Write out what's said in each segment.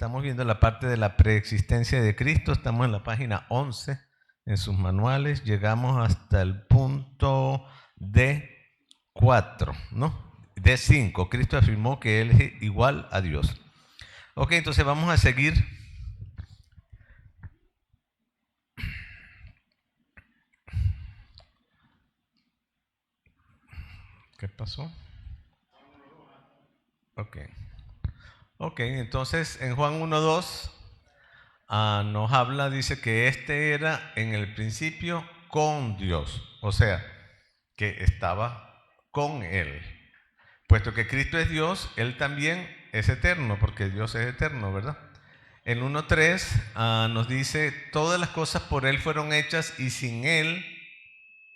estamos viendo la parte de la preexistencia de Cristo. Estamos en la página 11 en sus manuales. Llegamos hasta el punto D4, ¿no? D5. Cristo afirmó que Él es igual a Dios. Ok, entonces vamos a seguir. ¿Qué pasó? Ok, entonces en Juan 1:2 nos habla, dice que este era en el principio con Dios, o sea, que estaba con Él. Puesto que Cristo es Dios, Él también es eterno, porque Dios es eterno, ¿verdad? En 1:3 nos dice, todas las cosas por Él fueron hechas y sin Él,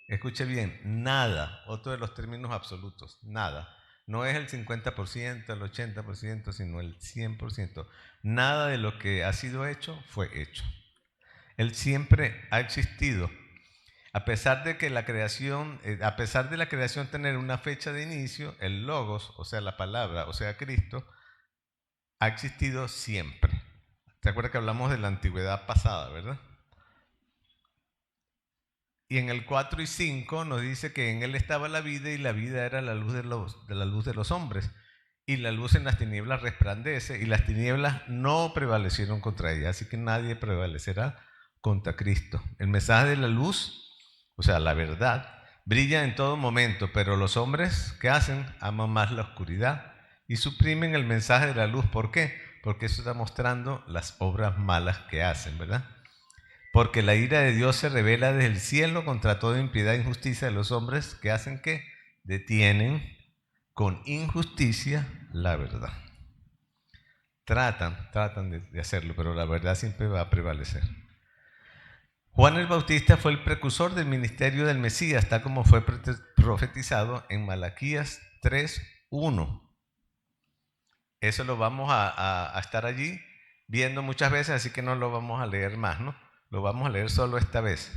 escuche bien, nada, otro de los términos absolutos, nada. No es el 50%, el 80%, sino el 100%. Nada de lo que ha sido hecho fue hecho. Él siempre ha existido. A pesar de que la creación tener una fecha de inicio, el logos, o sea, la palabra, o sea, Cristo, ha existido siempre. ¿Te acuerdas que hablamos de la antigüedad pasada, verdad? Y en el 4 y 5 nos dice que en Él estaba la vida y la vida era la luz de los hombres. Y la luz en las tinieblas resplandece y las tinieblas no prevalecieron contra ella. Así que nadie prevalecerá contra Cristo. El mensaje de la luz, o sea, la verdad, brilla en todo momento, pero los hombres, ¿qué hacen? Aman más la oscuridad y suprimen el mensaje de la luz. ¿Por qué? Porque eso está mostrando las obras malas que hacen, ¿verdad? Porque la ira de Dios se revela desde el cielo contra toda impiedad e injusticia de los hombres que hacen que detienen con injusticia la verdad. Tratan de hacerlo, pero la verdad siempre va a prevalecer. Juan el Bautista fue el precursor del ministerio del Mesías, tal como fue profetizado en Malaquías 3:1. Eso lo vamos a estar allí viendo muchas veces, así que no lo vamos a leer más, ¿no? Lo vamos a leer solo esta vez.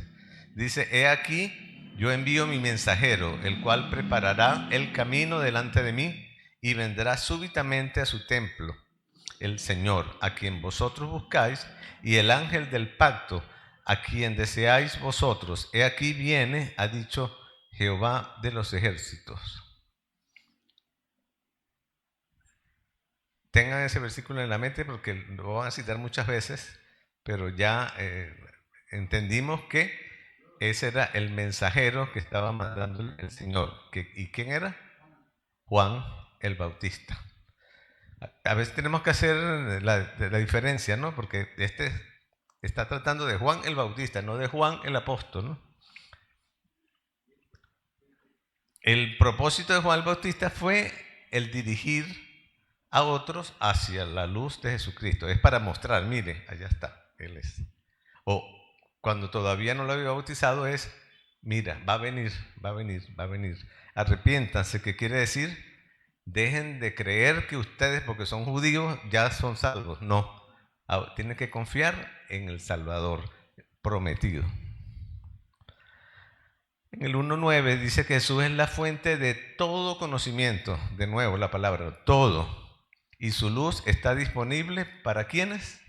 Dice, he aquí, yo envío mi mensajero, el cual preparará el camino delante de mí y vendrá súbitamente a su templo, el Señor, a quien vosotros buscáis, y el ángel del pacto, a quien deseáis vosotros. He aquí viene, ha dicho Jehová de los ejércitos. Tengan ese versículo en la mente porque lo van a citar muchas veces, pero ya entendimos que ese era el mensajero que estaba mandando el Señor. ¿Y quién era? Juan el Bautista. A veces tenemos que hacer la diferencia, ¿no? Porque este está tratando de Juan el Bautista, no de Juan el apóstol, ¿no? El propósito de Juan el Bautista fue el dirigir a otros hacia la luz de Jesucristo. Es para mostrar, mire, allá está, Él es. O cuando todavía no lo había bautizado es, mira, va a venir. Arrepiéntanse, que quiere decir, dejen de creer que ustedes, porque son judíos, ya son salvos. No, tienen que confiar en el Salvador prometido. En el 1:9 dice que Jesús es la fuente de todo conocimiento. De nuevo la palabra, todo. Y su luz está disponible ¿para quiénes?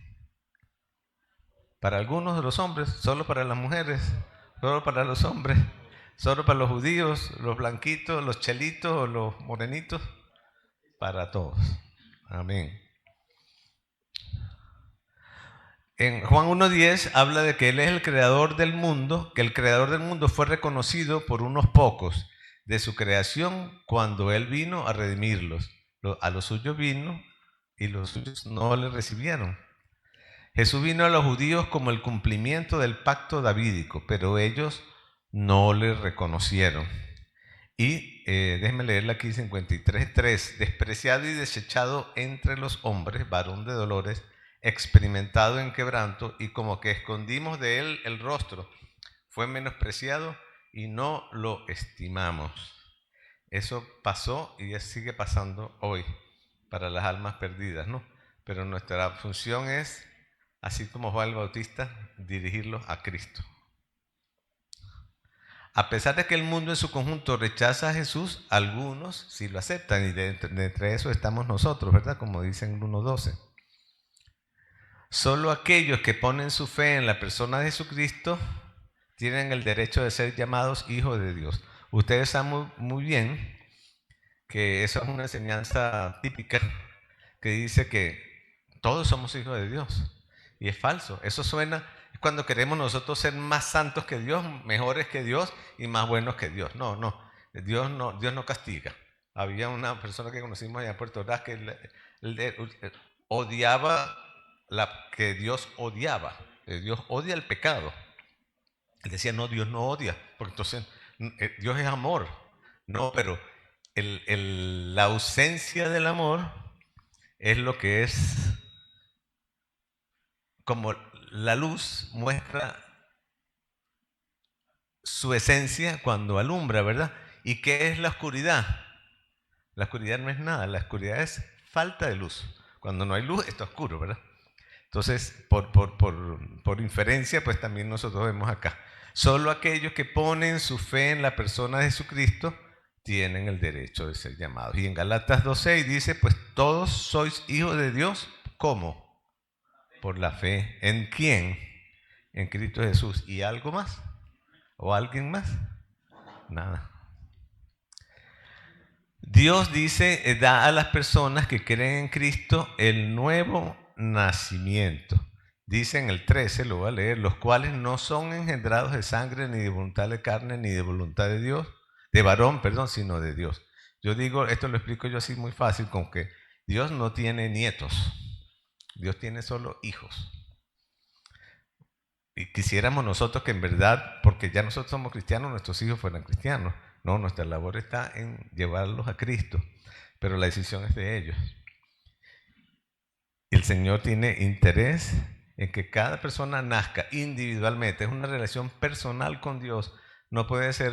Para algunos de los hombres, solo para las mujeres, solo para los hombres, solo para los judíos, los blanquitos, los chelitos o los morenitos, para todos. Amén. En Juan 1:10 habla de que Él es el creador del mundo, que el creador del mundo fue reconocido por unos pocos de su creación cuando Él vino a redimirlos. A los suyos vino y los suyos no le recibieron. Jesús vino a los judíos como el cumplimiento del pacto davídico, pero ellos no le reconocieron. Y déjenme leerla aquí, 53:3. Despreciado y desechado entre los hombres, varón de dolores, experimentado en quebranto, y como que escondimos de él el rostro, fue menospreciado y no lo estimamos. Eso pasó y sigue pasando hoy para las almas perdidas, ¿no? Pero nuestra función es, así como Juan el Bautista, dirigirlos a Cristo. A pesar de que el mundo en su conjunto rechaza a Jesús, algunos sí lo aceptan, y de entre eso estamos nosotros, ¿verdad? Como dice en 1:12. Solo aquellos que ponen su fe en la persona de Jesucristo tienen el derecho de ser llamados hijos de Dios. Ustedes saben muy bien que eso es una enseñanza típica que dice que todos somos hijos de Dios. Y es falso. Eso suena cuando queremos nosotros ser más santos que Dios, mejores que Dios y más buenos que Dios. No, no. Dios no castiga. Había una persona que conocimos allá en Puerto Ordaz que odiaba que Dios odiaba. Dios odia el pecado. Él decía, no, Dios no odia, porque entonces Dios es amor. No, pero la ausencia del amor es lo que es como la luz muestra su esencia cuando alumbra, ¿verdad? ¿Y qué es la oscuridad? La oscuridad no es nada, la oscuridad es falta de luz. Cuando no hay luz está oscuro, ¿verdad? Entonces, por inferencia, pues también nosotros vemos acá. Solo aquellos que ponen su fe en la persona de Jesucristo tienen el derecho de ser llamados. Y en Galatas 2:6 dice, pues todos sois hijos de Dios, ¿cómo? Por la fe. ¿En quién? En Cristo Jesús. ¿Y algo más? ¿O alguien más? Nada. Dios dice, da a las personas que creen en Cristo el nuevo nacimiento. Dice en el 13, lo voy a leer, los cuales no son engendrados de sangre, ni de voluntad de carne, ni de voluntad de Dios, de varón, perdón, sino de Dios. Yo digo, esto lo explico yo así muy fácil, con que Dios no tiene nietos, Dios tiene solo hijos. Y quisiéramos nosotros que en verdad, porque ya nosotros somos cristianos, nuestros hijos fueran cristianos. No, nuestra labor está en llevarlos a Cristo, pero la decisión es de ellos. El Señor tiene interés en que cada persona nazca individualmente. Es una relación personal con Dios. No puede ser,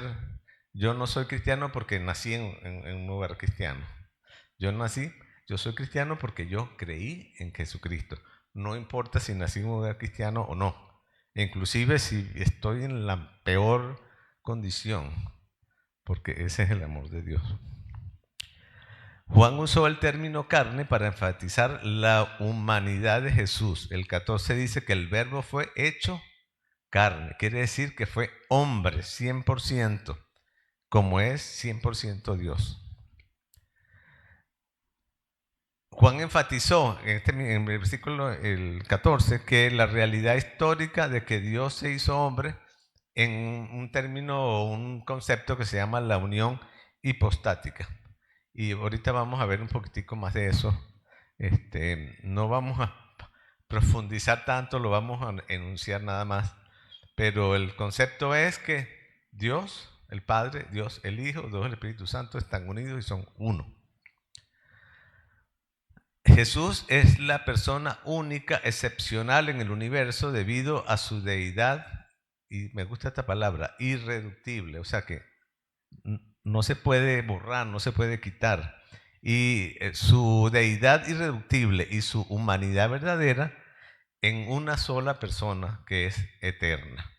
yo no soy cristiano porque nací en un lugar cristiano. Yo soy cristiano porque yo creí en Jesucristo. No importa si nací en un lugar cristiano o no. Inclusive si estoy en la peor condición, porque ese es el amor de Dios. Juan usó el término carne para enfatizar la humanidad de Jesús. El 14 dice que el verbo fue hecho carne. Quiere decir que fue hombre 100%, como es 100% Dios. Juan enfatizó en el versículo el 14 que la realidad histórica de que Dios se hizo hombre en un término o un concepto que se llama la unión hipostática. Y ahorita vamos a ver un poquitico más de eso. No vamos a profundizar tanto, lo vamos a enunciar nada más. Pero el concepto es que Dios, el Padre, Dios, el Hijo, Dios, el Espíritu Santo están unidos y son uno. Jesús es la persona única, excepcional en el universo debido a su deidad, y me gusta esta palabra, irreductible, o sea que no se puede borrar, no se puede quitar. Y su deidad irreductible y su humanidad verdadera en una sola persona que es eterna.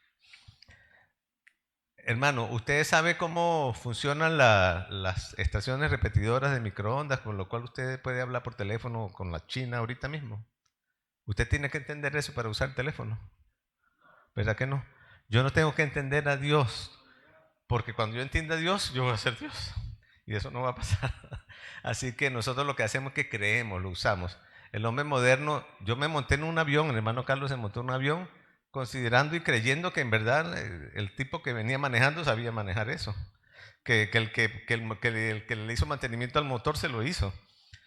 Hermano, ¿usted sabe cómo funcionan las estaciones repetidoras de microondas, con lo cual usted puede hablar por teléfono con la China ahorita mismo? Usted tiene que entender eso para usar el teléfono. ¿Verdad que no? Yo no tengo que entender a Dios, porque cuando yo entienda a Dios, yo voy a ser Dios. Y eso no va a pasar. Así que nosotros lo que hacemos es que creemos, lo usamos. El hombre moderno, yo me monté en un avión, el hermano Carlos se montó en un avión, considerando y creyendo que en verdad el tipo que venía manejando sabía manejar eso. Que el que le hizo mantenimiento al motor se lo hizo.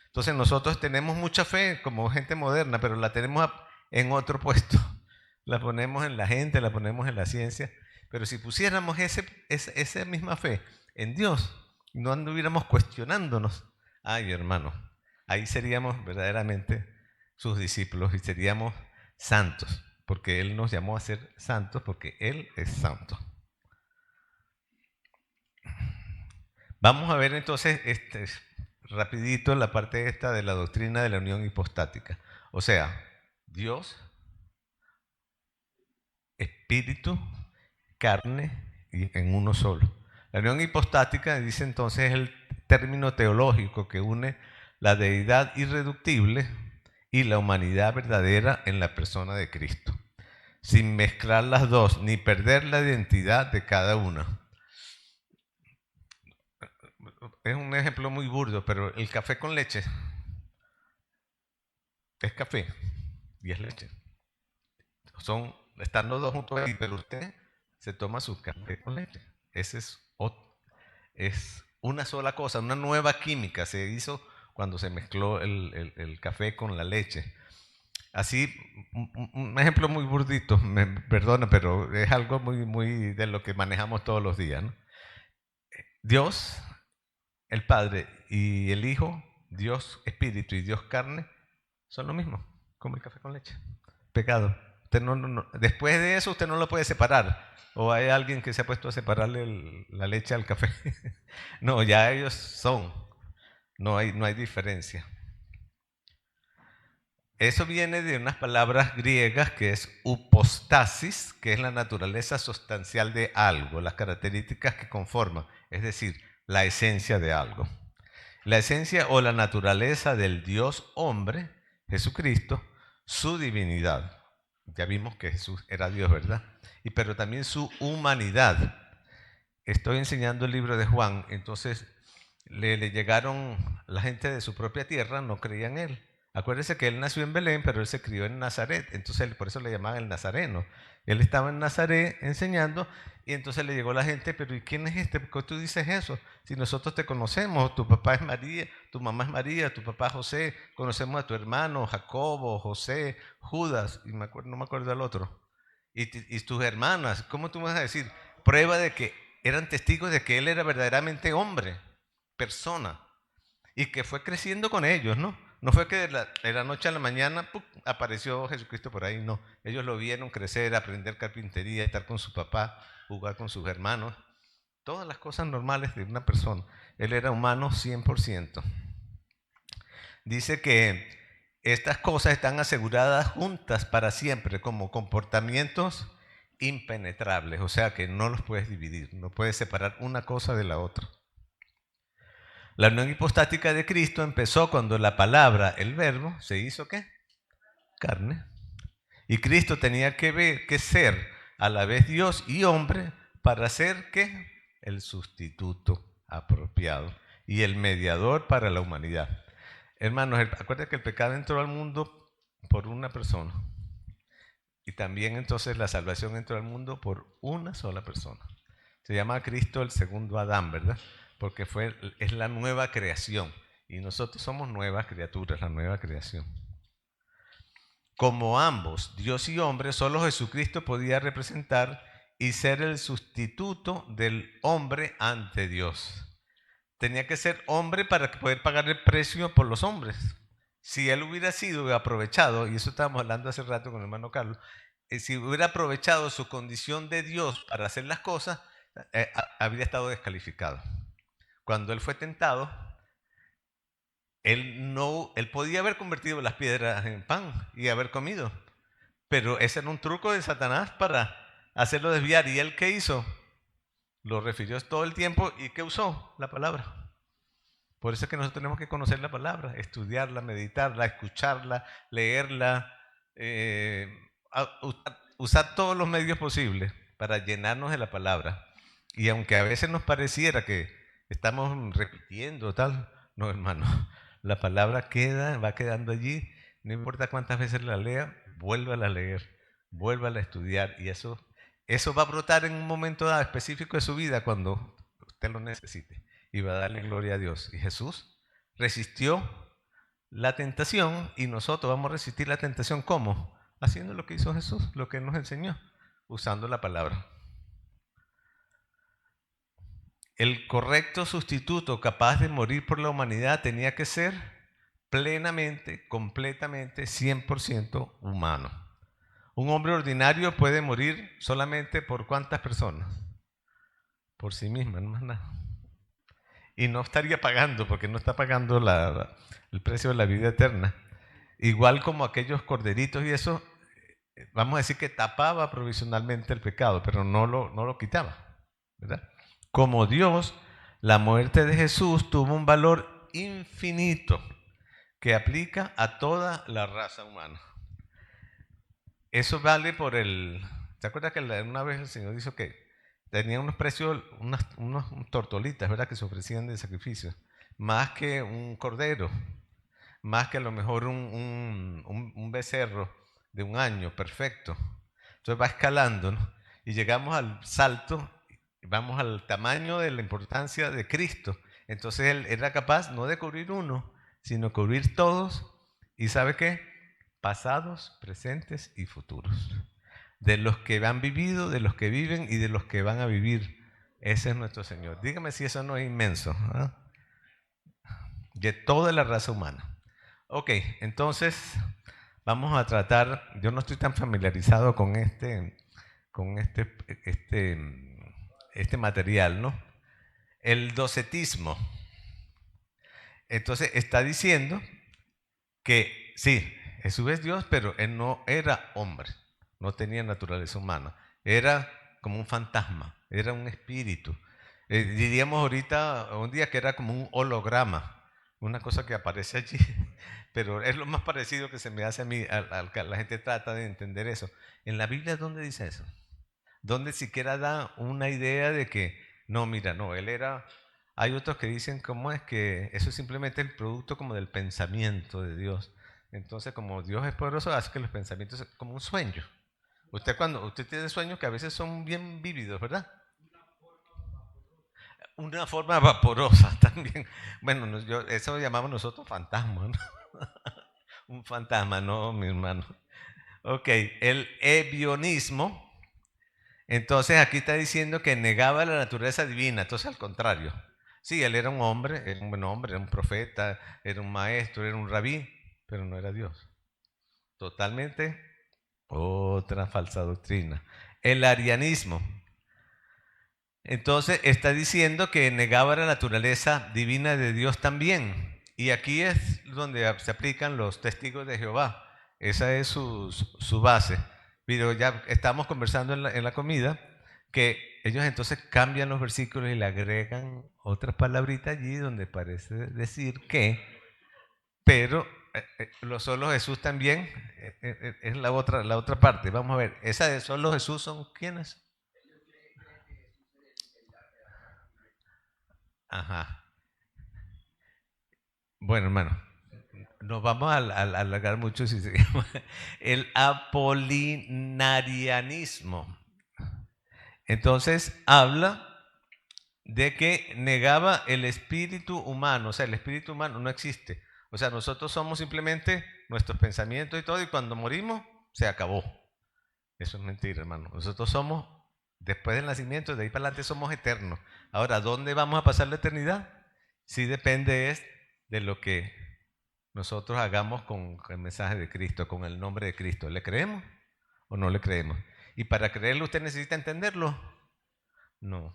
Entonces nosotros tenemos mucha fe como gente moderna, pero la tenemos en otro puesto. La ponemos en la gente, la ponemos en la ciencia. Pero si pusiéramos esa misma fe en Dios, no anduviéramos cuestionándonos, ay hermano, ahí seríamos verdaderamente sus discípulos y seríamos santos, porque Él nos llamó a ser santos, porque Él es santo. Vamos a ver entonces rapidito la parte esta de la doctrina de la unión hipostática. O sea, Dios, espíritu, carne y en uno solo. La unión hipostática, dice entonces, es el término teológico que une la deidad irreductible y la humanidad verdadera en la persona de Cristo, sin mezclar las dos ni perder la identidad de cada una. Es un ejemplo muy burdo, pero el café con leche es café y es leche. Están los dos juntos ahí, pero usted se toma su café con leche. Ese es una sola cosa, una nueva química se hizo cuando se mezcló el café con la leche. Así, un ejemplo muy burdito, me perdona, pero es algo muy de lo que manejamos todos los días, ¿no? Dios, el Padre y el Hijo, Dios Espíritu y Dios Carne, son lo mismo, como el café con leche. Pecado. Usted después de eso usted no lo puede separar. O hay alguien que se ha puesto a separarle la leche al café. No, ya ellos son. No hay diferencia. Eso viene de unas palabras griegas que es upostasis, que es la naturaleza sustancial de algo, las características que conforman, es decir, la esencia de algo. La esencia o la naturaleza del Dios hombre, Jesucristo, su divinidad. Ya vimos que Jesús era Dios, ¿verdad? Pero también su humanidad. Estoy enseñando el libro de Juan, entonces le llegaron la gente de su propia tierra, no creían en él. Acuérdese que él nació en Belén, pero él se crió en Nazaret, entonces por eso le llamaban el Nazareno. Él estaba en Nazaret enseñando y entonces le llegó la gente, pero ¿y quién es este? ¿Por qué tú dices eso? Si nosotros te conocemos, tu papá es María, tu mamá es María, tu papá José, conocemos a tu hermano Jacobo, José, Judas, y no me acuerdo del otro. Y tus hermanas, ¿cómo tú me vas a decir? Prueba de que eran testigos de que él era verdaderamente hombre, persona, y que fue creciendo con ellos, ¿no? No fue que de la noche a la mañana ¡pum!, apareció Jesucristo por ahí, no. Ellos lo vieron crecer, aprender carpintería, estar con su papá, jugar con sus hermanos, todas las cosas normales de una persona. Él era humano 100%. Dice que estas cosas están aseguradas juntas para siempre como comportamientos impenetrables, o sea que no los puedes dividir, no puedes separar una cosa de la otra. La unión hipostática de Cristo empezó cuando la palabra, el verbo, se hizo ¿qué? Carne. Y Cristo tenía que ser a la vez Dios y hombre para ser ¿qué? El sustituto apropiado y el mediador para la humanidad. Hermanos, acuérdense que el pecado entró al mundo por una persona. Y también entonces la salvación entró al mundo por una sola persona. Se llama a Cristo el segundo Adán, ¿verdad? Porque es la nueva creación. Y nosotros somos nuevas criaturas, la nueva creación. Como ambos, Dios y hombre, solo Jesucristo podía representar y ser el sustituto del hombre ante Dios. Tenía que ser hombre para poder pagar el precio por los hombres. Si él hubiera sido aprovechado, y eso estábamos hablando hace rato con el hermano Carlos, si hubiera aprovechado su condición de Dios para hacer las cosas, habría estado descalificado. Cuando él fue tentado, él podía haber convertido las piedras en pan y haber comido, pero ese era un truco de Satanás para hacerlo desviar. ¿Y él qué hizo? Lo refirió todo el tiempo. ¿Y qué usó? La palabra. Por eso es que nosotros tenemos que conocer la palabra, estudiarla, meditarla, escucharla, leerla, usar todos los medios posibles para llenarnos de la palabra. Y aunque a veces nos pareciera que estamos repitiendo tal, no, hermano, la palabra va quedando allí, no importa cuántas veces la lea, vuélvala a leer, vuélvala a estudiar, y eso va a brotar en un momento dado específico de su vida cuando usted lo necesite, y va a darle gloria a Dios. Y Jesús resistió la tentación, y nosotros vamos a resistir la tentación, ¿cómo? Haciendo lo que hizo Jesús, lo que Él nos enseñó, usando la palabra. El correcto sustituto capaz de morir por la humanidad tenía que ser plenamente, completamente, 100% humano. Un hombre ordinario puede morir solamente por ¿cuántas personas? Por sí misma, no más nada. Y no estaría pagando, porque no está pagando el precio de la vida eterna. Igual como aquellos corderitos y eso, vamos a decir que tapaba provisionalmente el pecado, pero no lo quitaba, ¿verdad? Como Dios, la muerte de Jesús tuvo un valor infinito, que aplica a toda la raza humana. Eso vale por el... ¿Te acuerdas que una vez el Señor dijo que tenía unos precios, unos tortolitas, ¿verdad?, que se ofrecían de sacrificio, más que un cordero, más que a lo mejor un becerro de 1 año, perfecto. Entonces va escalando, ¿no? Y llegamos al salto, vamos al tamaño de la importancia de Cristo. Entonces Él era capaz no de cubrir uno, sino cubrir todos. ¿Y sabe qué? Pasados, presentes y futuros. De los que han vivido, de los que viven y de los que van a vivir. Ese es nuestro Señor. Dígame si eso no es inmenso, ¿eh? De toda la raza humana. Ok, entonces vamos a tratar, yo no estoy tan familiarizado con este material, ¿no? El docetismo. Entonces está diciendo que sí, Jesús es Dios, pero Él no era hombre, no tenía naturaleza humana, era como un fantasma, era un espíritu. Diríamos ahorita, un día que era como un holograma, una cosa que aparece allí, pero es lo más parecido que se me hace a mí, al que la gente trata de entender eso. En la Biblia, ¿dónde dice eso? ¿Dónde siquiera da una idea de que, no, mira, no, él era... Hay otros que dicen cómo es que eso es simplemente el producto como del pensamiento de Dios. Entonces, como Dios es poderoso, hace que los pensamientos sean como un sueño. Usted tiene sueños que a veces son bien vívidos, ¿verdad? Una forma vaporosa también. Bueno, eso lo llamamos nosotros fantasma, ¿no? Un fantasma, no, mi hermano. Ok, el ebionismo. Entonces aquí está diciendo que negaba la naturaleza divina. Entonces al contrario. Sí, él era un hombre, era un buen hombre, era un profeta, era un maestro, era un rabí, pero no era Dios. Totalmente otra falsa doctrina. El arianismo. Entonces está diciendo que negaba la naturaleza divina de Dios también. Y aquí es donde se aplican los testigos de Jehová. Esa es su base. Pero ya estamos conversando en la comida que ellos entonces cambian los versículos y le agregan otras palabritas allí donde parece decir que, pero lo solo Jesús también es la otra parte. Vamos a ver, esa de solo Jesús son ¿quiénes? Ajá. Bueno, hermano, nos vamos a alargar mucho si seguimos. El apolinarianismo. Entonces habla de que negaba el espíritu humano, o sea, el espíritu humano no existe. O sea, nosotros somos simplemente nuestros pensamientos y todo, y cuando morimos, se acabó. Eso es mentira, hermano. Nosotros somos, después del nacimiento, de ahí para adelante somos eternos. Ahora, ¿dónde vamos a pasar la eternidad? Sí depende es de lo que nosotros hagamos con el mensaje de Cristo, con el nombre de Cristo. ¿Le creemos o no le creemos? Y para creerlo, ¿usted necesita entenderlo? No.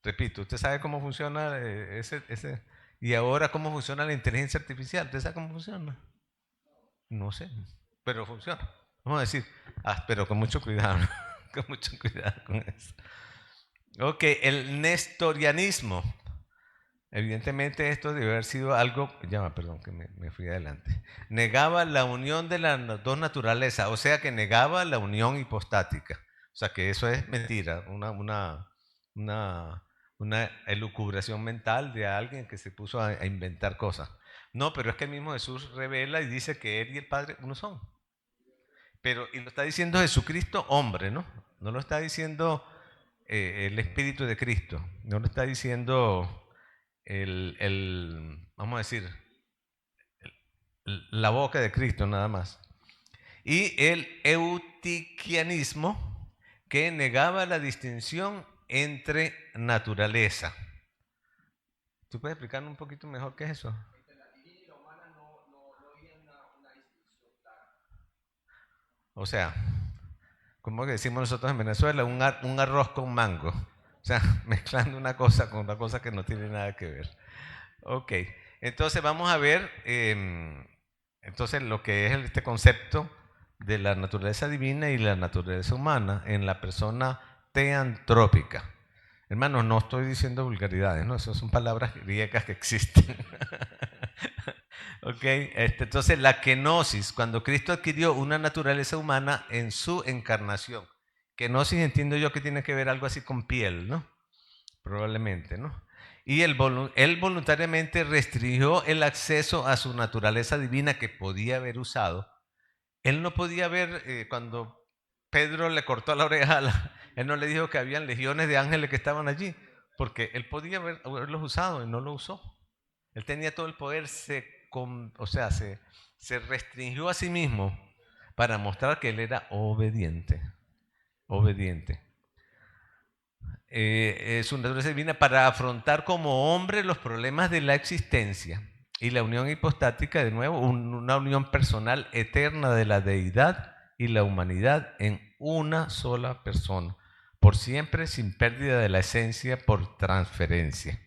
Repito, ¿usted sabe cómo funciona ese? Y ahora, ¿cómo funciona la inteligencia artificial? ¿Usted sabe cómo funciona? No sé, pero funciona. Vamos a decir, pero con mucho cuidado, ¿no? Con mucho cuidado con eso. Ok, el nestorianismo. Evidentemente esto debe haber sido algo, perdón que me fui adelante. Negaba la unión de las dos naturalezas, o sea que negaba la unión hipostática. O sea que eso es mentira, una elucubración mental de alguien que se puso a inventar cosas. No, pero es que el mismo Jesús revela y dice que Él y el Padre uno son. Pero, y lo está diciendo Jesucristo hombre, ¿no? No lo está diciendo el Espíritu de Cristo, no lo está diciendo vamos a decir, la boca de Cristo nada más. Y el eutiquianismo, que negaba la distinción entre naturaleza. ¿Tú puedes explicarme un poquito mejor qué es eso? O sea, como que decimos nosotros en Venezuela, un arroz con mango. O sea, mezclando una cosa con otra cosa que no tiene nada que ver. Ok, entonces vamos a ver entonces lo que es este concepto de la naturaleza divina y la naturaleza humana en la persona teantrópica. Hermanos, no estoy diciendo vulgaridades, ¿no? Esas son palabras griegas que existen. Ok, entonces la kenosis, cuando Cristo adquirió una naturaleza humana en su encarnación. Kenosis entiendo yo que tiene que ver algo así con piel, ¿no? Probablemente, ¿no? Y él voluntariamente restringió el acceso a su naturaleza divina que podía haber usado. Él no podía ver, cuando Pedro le cortó la oreja, él no le dijo que habían legiones de ángeles que estaban allí, porque él podía haberlos usado y no lo usó. Él tenía todo el poder, se restringió a sí mismo para mostrar que él era obediente. Obediente. Su naturaleza divina para afrontar como hombre los problemas de la existencia y la unión hipostática, de nuevo, una unión personal eterna de la deidad y la humanidad en una sola persona, por siempre sin pérdida de la esencia por transferencia.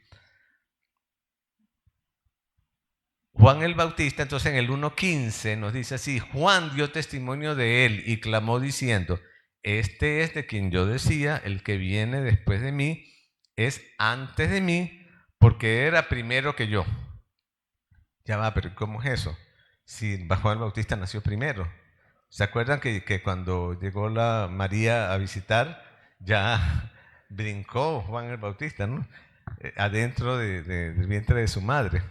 Juan el Bautista, entonces en el 1.15 nos dice así: Juan dio testimonio de él y clamó diciendo: este es de quien yo decía, el que viene después de mí es antes de mí, porque era primero que yo. Ya va, pero ¿cómo es eso? Si Juan el Bautista nació primero. ¿Se acuerdan que cuando llegó la María a visitar, ya brincó Juan el Bautista, ¿no? Adentro del vientre de su madre?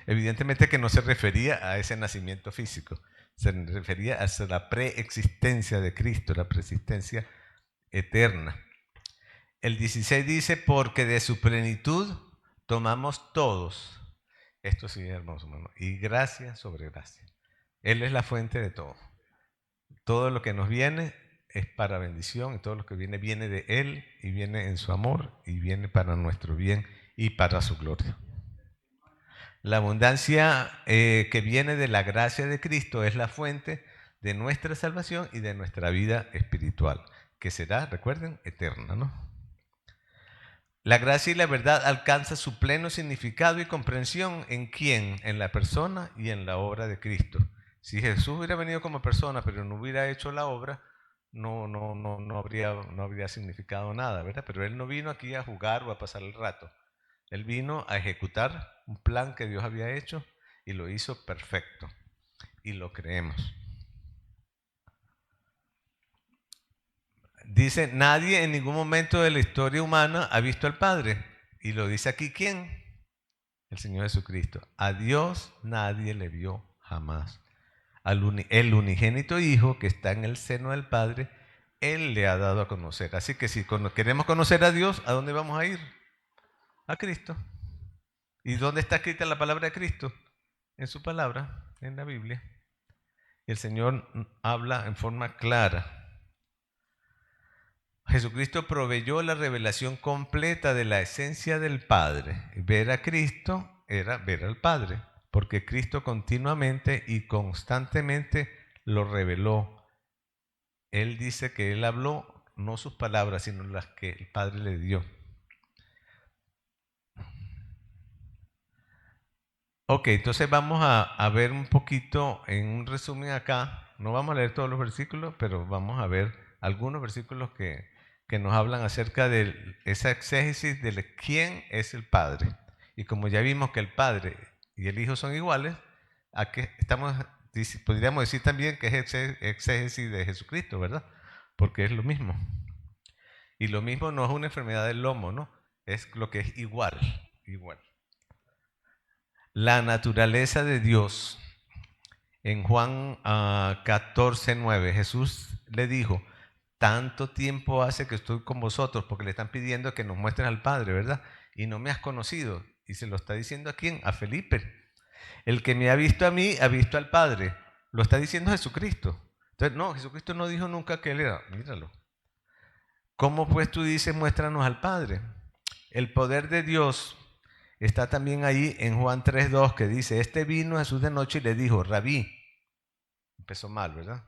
Evidentemente que no se refería a ese nacimiento físico, se refería a la preexistencia de Cristo, la preexistencia eterna. El 16 dice: porque de su plenitud tomamos todos. Esto sí es hermoso, hermano. Y gracia sobre gracia. Él es la fuente de todo. Todo lo que nos viene es para bendición, y todo lo que viene viene de Él, y viene en su amor, y viene para nuestro bien y para su gloria. La abundancia que viene de la gracia de Cristo es la fuente de nuestra salvación y de nuestra vida espiritual, que será, recuerden, eterna, ¿no? La gracia y la verdad alcanza su pleno significado y comprensión ¿en quién? En la persona y en la obra de Cristo. Si Jesús hubiera venido como persona, pero no hubiera hecho la obra, no habría significado nada, ¿verdad? Pero Él no vino aquí a jugar o a pasar el rato. Él vino a ejecutar un plan que Dios había hecho y lo hizo perfecto. Y lo creemos. Dice: nadie en ningún momento de la historia humana ha visto al Padre. Y lo dice aquí, ¿quién? El Señor Jesucristo. A Dios nadie le vio jamás. El unigénito Hijo que está en el seno del Padre, Él le ha dado a conocer. Así que si queremos conocer a Dios, ¿a dónde vamos a ir? A Cristo. ¿Y dónde está escrita la palabra de Cristo? En su palabra, en la Biblia. El Señor habla en forma clara. Jesucristo proveyó la revelación completa de la esencia del Padre. Ver a Cristo era ver al Padre, porque Cristo continuamente y constantemente lo reveló. Él dice que Él habló no sus palabras, sino las que el Padre le dio. Ok, entonces vamos a ver un poquito en un resumen acá. No vamos a leer todos los versículos, pero vamos a ver algunos versículos que nos hablan acerca de esa exégesis de quién es el Padre. Y como ya vimos que el Padre y el Hijo son iguales, podríamos decir también que es exégesis de Jesucristo, ¿verdad? Porque es lo mismo. Y lo mismo no es una enfermedad del lomo, ¿no? Es lo que es igual, igual. La naturaleza de Dios. En Juan 14:9, Jesús le dijo: tanto tiempo hace que estoy con vosotros, porque le están pidiendo que nos muestren al Padre, ¿verdad? Y no me has conocido. Y se lo está diciendo a quién? A Felipe. El que me ha visto a mí, ha visto al Padre. Lo está diciendo Jesucristo. Entonces, no, Jesucristo no dijo nunca que Él era. Míralo. ¿Cómo pues tú dices, muéstranos al Padre? El poder de Dios está también ahí en Juan 3:2, que dice: este vino a Jesús de noche y le dijo: Rabí. Empezó mal, ¿verdad?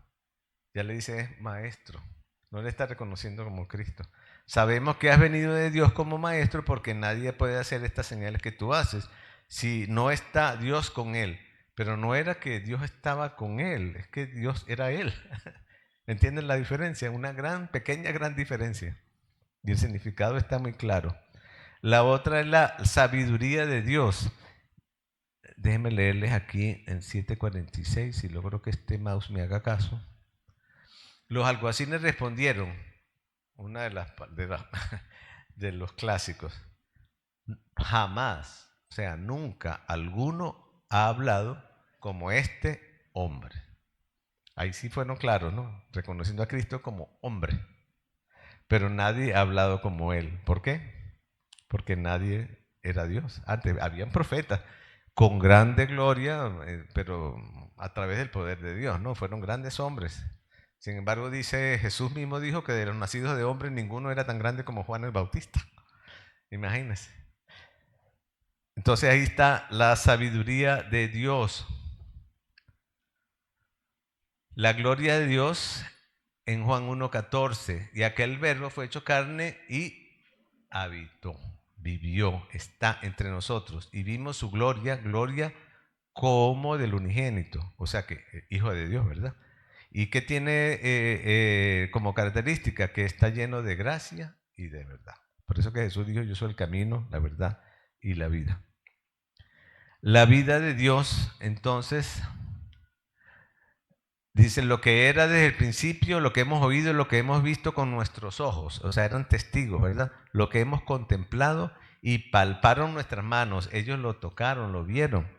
Ya le dice maestro. No le está reconociendo como Cristo. Sabemos que has venido de Dios como maestro, porque nadie puede hacer estas señales que tú haces si no está Dios con él. Pero no era que Dios estaba con él, es que Dios era él. ¿Entienden la diferencia? Una pequeña diferencia. Y el significado está muy claro. La otra es la sabiduría de Dios. déjenme leerles aquí en 7:46, si logro que este mouse me haga caso. Los alguaciles respondieron, una de los clásicos, jamás, o sea, nunca alguno ha hablado como este hombre. Ahí sí fueron claros, ¿no? Reconociendo a Cristo como hombre. Pero nadie ha hablado como él. ¿Por qué? Porque nadie era Dios. Antes habían profetas con grande gloria, pero a través del poder de Dios, ¿no? Fueron grandes hombres. Sin embargo, dice, Jesús mismo dijo que de los nacidos de hombres ninguno era tan grande como Juan el Bautista. Imagínense. Entonces ahí está la sabiduría de Dios. La gloria de Dios en Juan 1:14. Y aquel verbo fue hecho carne y habitó, vivió, está entre nosotros. Y vimos su gloria, gloria como del unigénito. O sea que hijo de Dios, ¿verdad? ¿Y qué tiene como característica? Que está lleno de gracia y de verdad. Por eso que Jesús dijo, yo soy el camino, la verdad y la vida. La vida de Dios, entonces, dice lo que era desde el principio, lo que hemos oído, lo que hemos visto con nuestros ojos. O sea, eran testigos, ¿verdad? Lo que hemos contemplado y palparon nuestras manos. Ellos lo tocaron, lo vieron.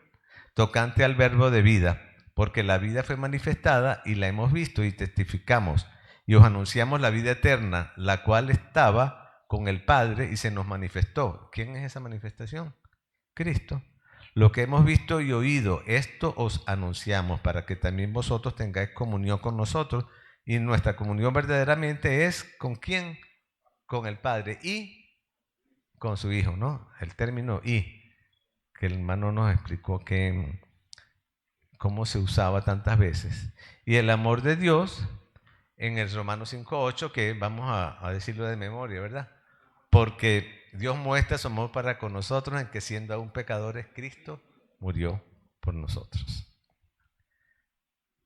Tocante al verbo de vida, porque la vida fue manifestada y la hemos visto y testificamos. Y os anunciamos la vida eterna, la cual estaba con el Padre y se nos manifestó. ¿Quién es esa manifestación? Cristo. Lo que hemos visto y oído, esto os anunciamos para que también vosotros tengáis comunión con nosotros. Y nuestra comunión verdaderamente es ¿con quién? Con el Padre y con su Hijo, ¿no? El término y, que el hermano nos explicó que cómo se usaba tantas veces. Y el amor de Dios en el Romanos 5:8, que vamos a decirlo de memoria, ¿verdad? Porque Dios muestra su amor para con nosotros en que siendo aún pecadores, Cristo murió por nosotros.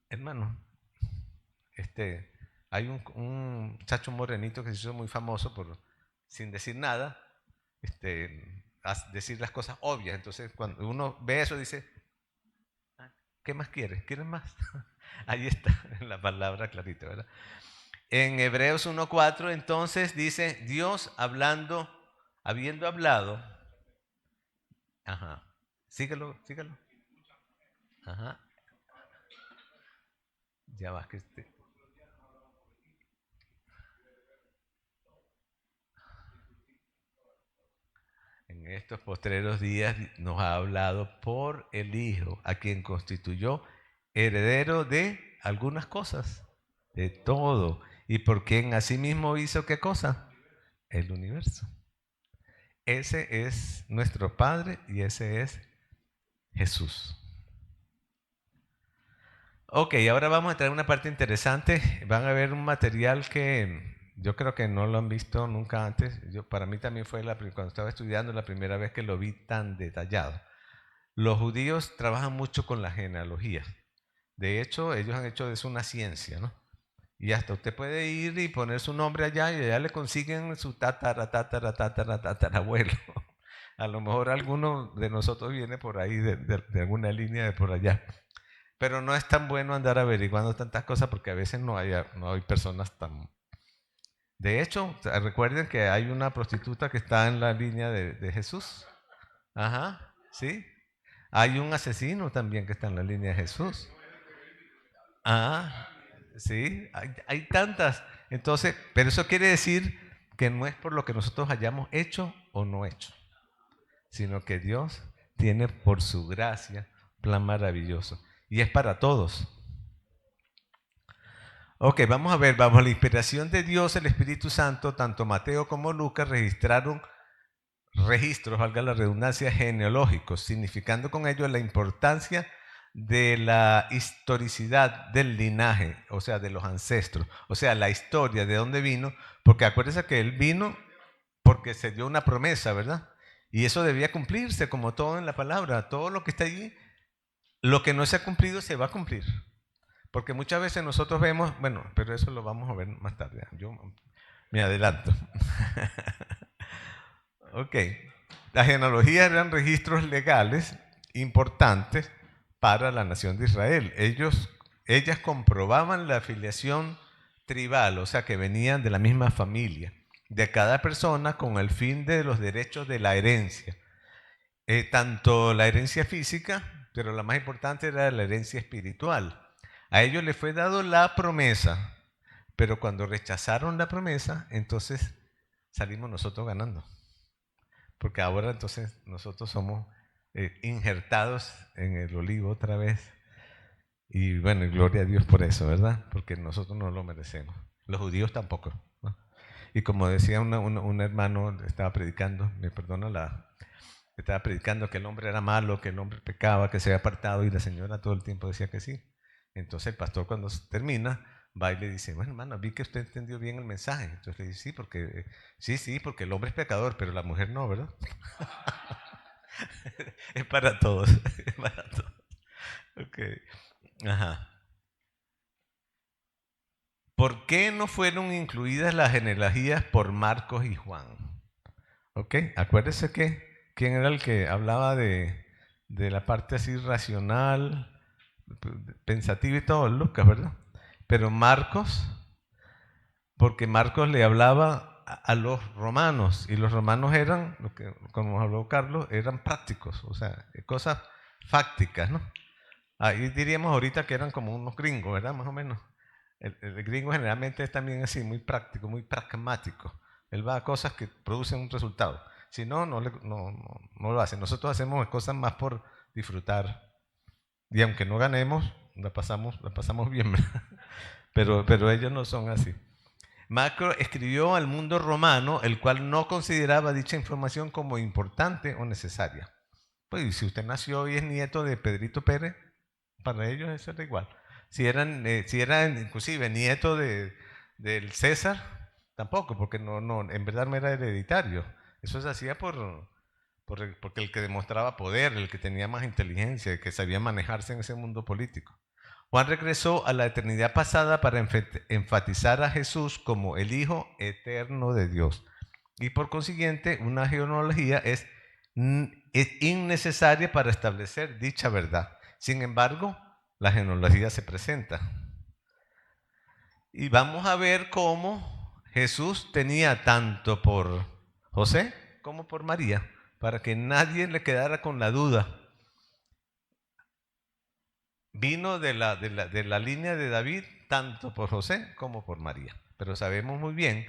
Hermano, hay un chacho morenito que se hizo muy famoso por, sin decir nada, decir las cosas obvias. Entonces, cuando uno ve eso, dice, ¿qué más quieres? ¿Quieres más? Ahí está la palabra clarita, ¿verdad? En Hebreos 1:4, entonces dice, Dios hablando, habiendo hablado, ajá, síguelo. Ajá, ya vas que en estos postreros días nos ha hablado por el Hijo, a quien constituyó heredero de algunas cosas, de todo, y por quien asimismo hizo qué cosa, el universo. Ese es nuestro Padre y ese es Jesús. Ok, ahora vamos a entrar en una parte interesante. Van a ver un material que yo creo que no lo han visto nunca antes. Para mí también fue cuando estaba estudiando la primera vez que lo vi tan detallado. Los judíos trabajan mucho con la genealogía. De hecho, ellos han hecho de eso una ciencia, ¿no? Y hasta usted puede ir y poner su nombre allá y allá le consiguen su tatarabuelo. A lo mejor alguno de nosotros viene por ahí, de alguna línea de por allá. Pero no es tan bueno andar averiguando tantas cosas porque a veces no hay personas tan... De hecho, recuerden que hay una prostituta que está en la línea de Jesús. Ajá, ¿sí? Hay un asesino también que está en la línea de Jesús. Ah, sí, hay tantas. Entonces, pero eso quiere decir que no es por lo que nosotros hayamos hecho o no hecho, sino que Dios tiene por su gracia plan maravilloso. Y es para todos. Ok, vamos a ver, bajo la inspiración de Dios, el Espíritu Santo, tanto Mateo como Lucas registraron registros, valga la redundancia, genealógicos, significando con ello la importancia de la historicidad del linaje, o sea, de los ancestros, o sea, la historia de dónde vino, porque acuérdense que él vino porque se dio una promesa, ¿verdad? Y eso debía cumplirse, como todo en la palabra, todo lo que está allí, lo que no se ha cumplido se va a cumplir. Porque muchas veces nosotros vemos, bueno, pero eso lo vamos a ver más tarde. Yo me adelanto. Ok. Las genealogías eran registros legales importantes para la nación de Israel. Ellas comprobaban la afiliación tribal, o sea, que venían de la misma familia, de cada persona con el fin de los derechos de la herencia. Tanto la herencia física, pero la más importante era la herencia espiritual. A ellos les fue dado la promesa, pero cuando rechazaron la promesa, entonces salimos nosotros ganando. Porque ahora entonces nosotros somos injertados en el olivo otra vez. Y bueno, y gloria a Dios por eso, ¿verdad? Porque nosotros no lo merecemos. Los judíos tampoco, ¿no? Y como decía un hermano, estaba predicando, me perdona estaba predicando que el hombre era malo, que el hombre pecaba, que se había apartado, y la señora todo el tiempo decía que sí. Entonces el pastor cuando termina, va y le dice, bueno hermano, vi que usted entendió bien el mensaje. Entonces le dice, sí, porque el hombre es pecador, pero la mujer no, ¿verdad? Es para todos, es para todos. Okay. Ajá. ¿Por qué no fueron incluidas las genealogías por Marcos y Juan? ¿Ok? Acuérdese que quién era el que hablaba de la parte así racional, pensativa y todo, Lucas, ¿verdad? Pero Marcos, porque Marcos le hablaba a los romanos, y los romanos eran, como habló Carlos, eran prácticos, o sea, cosas fácticas, ¿no? Ahí diríamos ahorita que eran como unos gringos, ¿verdad? Más o menos. El gringo generalmente es también así, muy práctico, muy pragmático. Él va a cosas que producen un resultado. Si no, no lo hace. Nosotros hacemos cosas más por disfrutar. Y aunque no ganemos, la pasamos bien, ¿verdad? Pero ellos no son así. Macro escribió al mundo romano, el cual no consideraba dicha información como importante o necesaria. Pues si usted nació y es nieto de Pedrito Pérez, para ellos eso era igual. Si eran inclusive nieto del César, tampoco, porque en verdad no era hereditario. Eso se hacía porque el que demostraba poder, el que tenía más inteligencia, el que sabía manejarse en ese mundo político. Juan regresó a la eternidad pasada para enfatizar a Jesús como el Hijo eterno de Dios. Y por consiguiente, una genealogía es innecesaria para establecer dicha verdad. Sin embargo, la genealogía se presenta. Y vamos a ver cómo Jesús tenía tanto por José como por María, para que nadie le quedara con la duda. Vino de la línea de David tanto por José como por María. Pero sabemos muy bien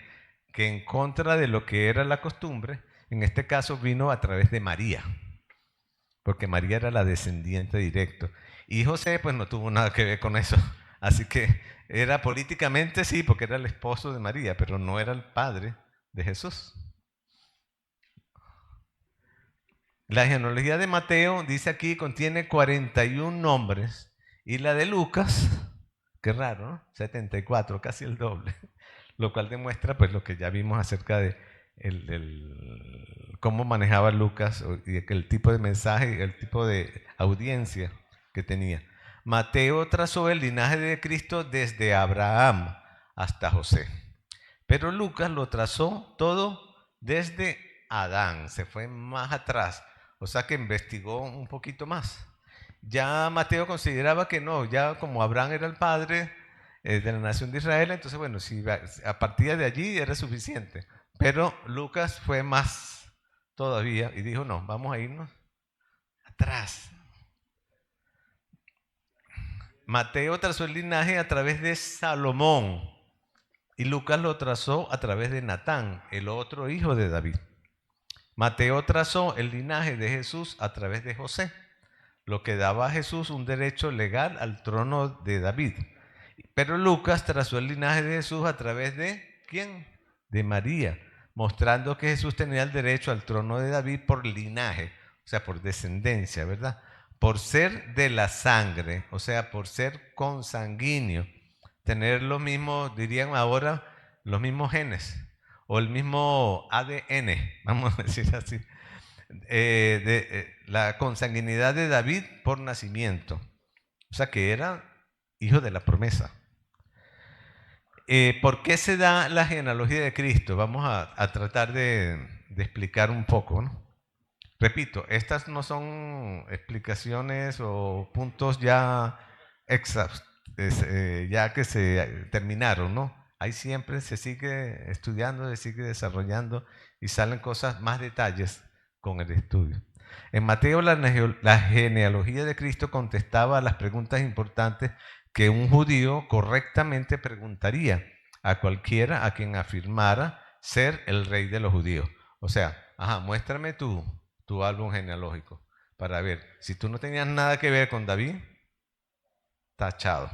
que en contra de lo que era la costumbre, en este caso vino a través de María, porque María era la descendiente directa. Y José pues no tuvo nada que ver con eso. Así que era políticamente sí, porque era el esposo de María, pero no era el padre de Jesús. La genealogía de Mateo, dice aquí, contiene 41 nombres, y la de Lucas, qué raro, ¿no? 74, casi el doble, lo cual demuestra pues lo que ya vimos acerca de cómo manejaba Lucas y el tipo de mensaje, el tipo de audiencia que tenía. Mateo trazó el linaje de Cristo desde Abraham hasta José, pero Lucas lo trazó todo desde Adán, se fue más atrás, o sea que investigó un poquito más. Ya Mateo consideraba que no, ya como Abraham era el padre de la nación de Israel, entonces bueno, si a partir de allí era suficiente. Pero Lucas fue más todavía y dijo, no, vamos a irnos atrás. Mateo trazó el linaje a través de Salomón y Lucas lo trazó a través de Natán, el otro hijo de David. Mateo trazó el linaje de Jesús a través de José, lo que daba a Jesús un derecho legal al trono de David. Pero Lucas trazó el linaje de Jesús a través de ¿quién? De María, mostrando que Jesús tenía el derecho al trono de David por linaje, o sea, por descendencia, ¿verdad? Por ser de la sangre, o sea, por ser consanguíneo, tener los mismos, dirían ahora, los mismos genes o el mismo ADN, vamos a decir así, la consanguinidad de David por nacimiento, o sea, que era hijo de la promesa. ¿Por qué se da la genealogía de Cristo? Vamos a tratar de explicar un poco, ¿no? Repito, estas no son explicaciones o puntos ya ya que se terminaron, ¿no? Ahí siempre se sigue estudiando, se sigue desarrollando y salen cosas, más detalles con el estudio. En Mateo, la genealogía de Cristo contestaba a las preguntas importantes que un judío correctamente preguntaría a cualquiera a quien afirmara ser el rey de los judíos. O sea, muéstrame tu álbum genealógico para ver. Si tú no tenías nada que ver con David, tachado.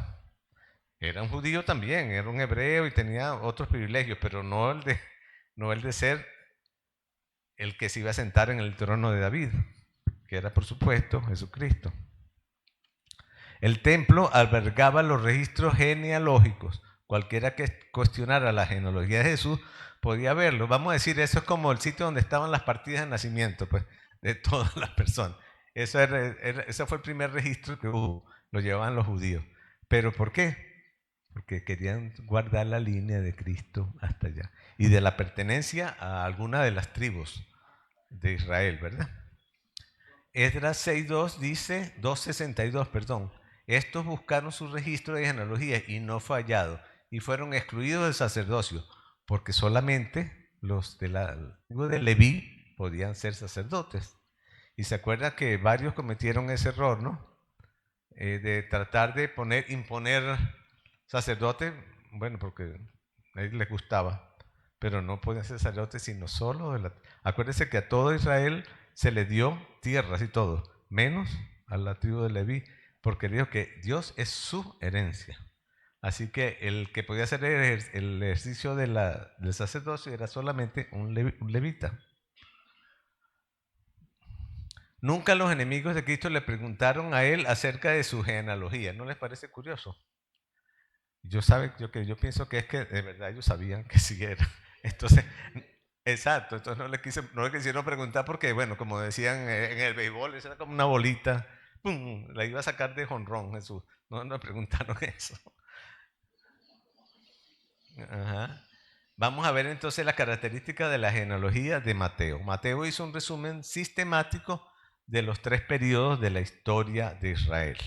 Era un judío también, era un hebreo y tenía otros privilegios, pero no el de ser el que se iba a sentar en el trono de David, que era por supuesto Jesucristo. El templo albergaba los registros genealógicos. Cualquiera que cuestionara la genealogía de Jesús podía verlo. Vamos a decir, eso es como el sitio donde estaban las partidas de nacimiento, pues, de todas las personas. Ese fue el primer registro que hubo, lo llevaban los judíos. ¿Pero por qué? Porque querían guardar la línea de Cristo hasta allá. Y de la pertenencia a alguna de las tribus de Israel, ¿verdad? Esdras 6.2 dice, 2.62, perdón. Estos buscaron su registro de genealogía y no fue hallado, y fueron excluidos del sacerdocio, porque solamente los de la tribu de Leví podían ser sacerdotes. Y se acuerda que varios cometieron ese error, ¿no? De tratar de imponer sacerdotes, bueno, porque a ellos les gustaba, pero no podían ser sacerdotes sino solo de la... Acuérdense que a todo Israel se le dio tierras y todo, menos a la tribu de Leví, porque dijo que Dios es su herencia. Así que el que podía hacer el ejercicio del sacerdocio era solamente un levita. Nunca los enemigos de Cristo le preguntaron a él acerca de su genealogía. ¿No les parece curioso? Yo pienso que es que de verdad ellos sabían que sí era. Entonces, exacto, entonces no le quisieron preguntar porque, bueno, como decían en el béisbol, esa era como una bolita, ¡pum!, la iba a sacar de jonrón Jesús. No le preguntaron eso. Ajá. Vamos a ver entonces las características de la genealogía de Mateo. Mateo hizo un resumen sistemático de los 3 periodos de la historia de Israel.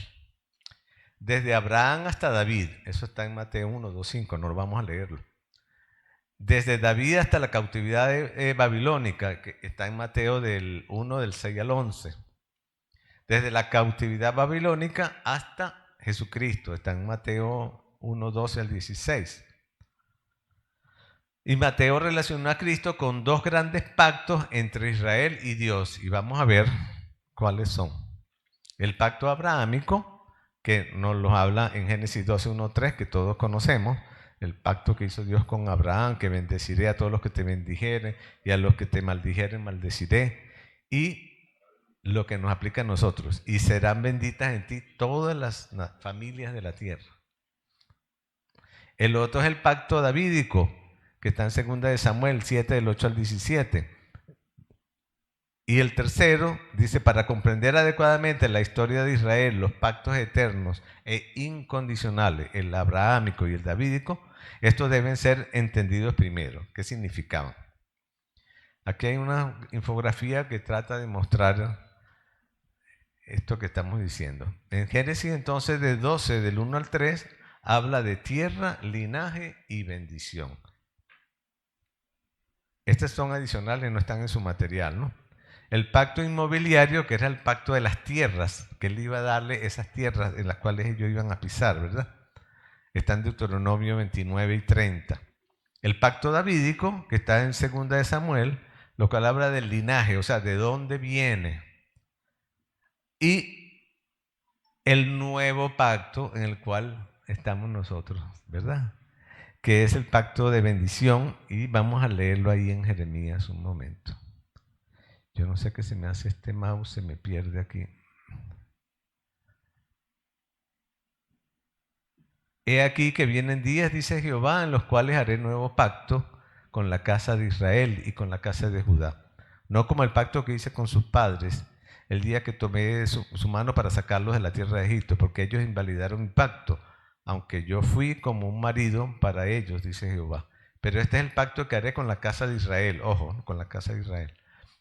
Desde Abraham hasta David, eso está en Mateo 1, 2, 5, no lo vamos a leerlo. Desde David hasta la cautividad babilónica, que está en Mateo del 1, del 6 al 11. Desde la cautividad babilónica hasta Jesucristo, está en Mateo 1, 12 al 16. Y Mateo relacionó a Cristo con 2 grandes pactos entre Israel y Dios. Y vamos a ver cuáles son. El pacto abrahámico, que nos lo habla en Génesis 12, 1, 3, que todos conocemos. El pacto que hizo Dios con Abraham, que bendeciré a todos los que te bendijeren y a los que te maldijeren maldeciré. Y lo que nos aplica a nosotros. Y serán benditas en ti todas las familias de la tierra. El otro es el pacto davídico, que está en 2 de Samuel 7, del 8 al 17. Y el tercero dice, para comprender adecuadamente la historia de Israel, los pactos eternos e incondicionales, el abrahámico y el davídico, estos deben ser entendidos primero. ¿Qué significaban? Aquí hay una infografía que trata de mostrar esto que estamos diciendo. En Génesis entonces de 12, del 1 al 3, habla de tierra, linaje y bendición. Estas son adicionales, no están en su material, ¿no? El pacto inmobiliario, que era el pacto de las tierras, que él iba a darle esas tierras en las cuales ellos iban a pisar, ¿verdad? Está en Deuteronomio 29 y 30. El pacto davídico, que está en 2 de Samuel, lo cual habla del linaje, o sea, de dónde viene. Y el nuevo pacto en el cual estamos nosotros, ¿verdad? Que es el pacto de bendición, y vamos a leerlo ahí en Jeremías un momento. Yo no sé qué se me hace este mouse, se me pierde aquí. He aquí que vienen días, dice Jehová, en los cuales haré nuevo pacto con la casa de Israel y con la casa de Judá. No como el pacto que hice con sus padres, el día que tomé su mano para sacarlos de la tierra de Egipto, porque ellos invalidaron mi pacto, aunque yo fui como un marido para ellos, dice Jehová. Pero este es el pacto que haré con la casa de Israel, ojo, con la casa de Israel.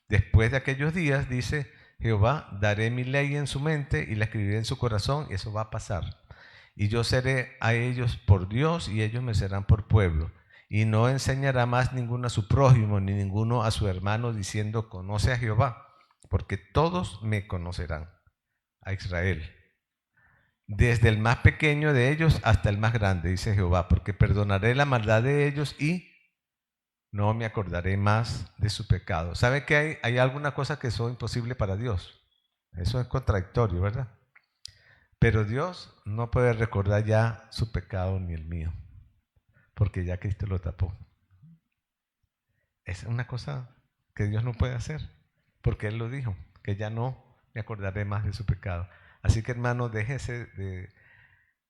Después de aquellos días, dice Jehová, daré mi ley en su mente y la escribiré en su corazón, y eso va a pasar. Y yo seré a ellos por Dios y ellos me serán por pueblo. Y no enseñará más ninguno a su prójimo ni ninguno a su hermano diciendo, conoce a Jehová, porque todos me conocerán, a Israel. Desde el más pequeño de ellos hasta el más grande, dice Jehová, porque perdonaré la maldad de ellos y no me acordaré más de su pecado. ¿Sabe que hay alguna cosa que son imposible para Dios? Eso es contradictorio, ¿verdad? Pero Dios no puede recordar ya su pecado ni el mío, porque ya Cristo lo tapó. Es una cosa que Dios no puede hacer, porque Él lo dijo, que ya no me acordaré más de su pecado. Así que hermano, déjese de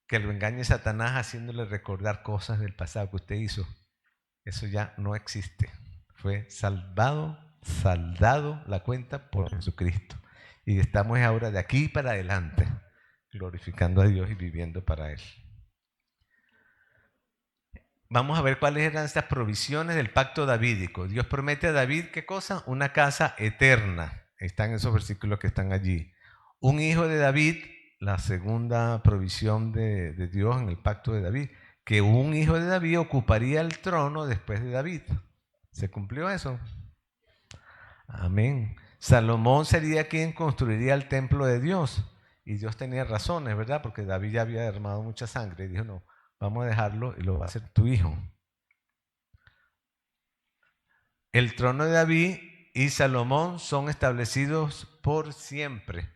que lo engañe Satanás haciéndole recordar cosas del pasado que usted hizo. Eso ya no existe. Fue salvado, saldado la cuenta por Jesucristo. Y estamos ahora de aquí para adelante, glorificando a Dios y viviendo para Él. Vamos a ver cuáles eran estas provisiones del pacto davídico. Dios promete a David, ¿qué cosa? Una casa eterna. Están esos versículos que están allí. Un hijo de David, la segunda provisión de Dios en el pacto de David, que un hijo de David ocuparía el trono después de David. ¿Se cumplió eso? Amén. Salomón sería quien construiría el templo de Dios. Y Dios tenía razones, ¿verdad? Porque David ya había derramado mucha sangre y dijo, no, vamos a dejarlo y lo va a hacer tu hijo. El trono de David y Salomón son establecidos por siempre.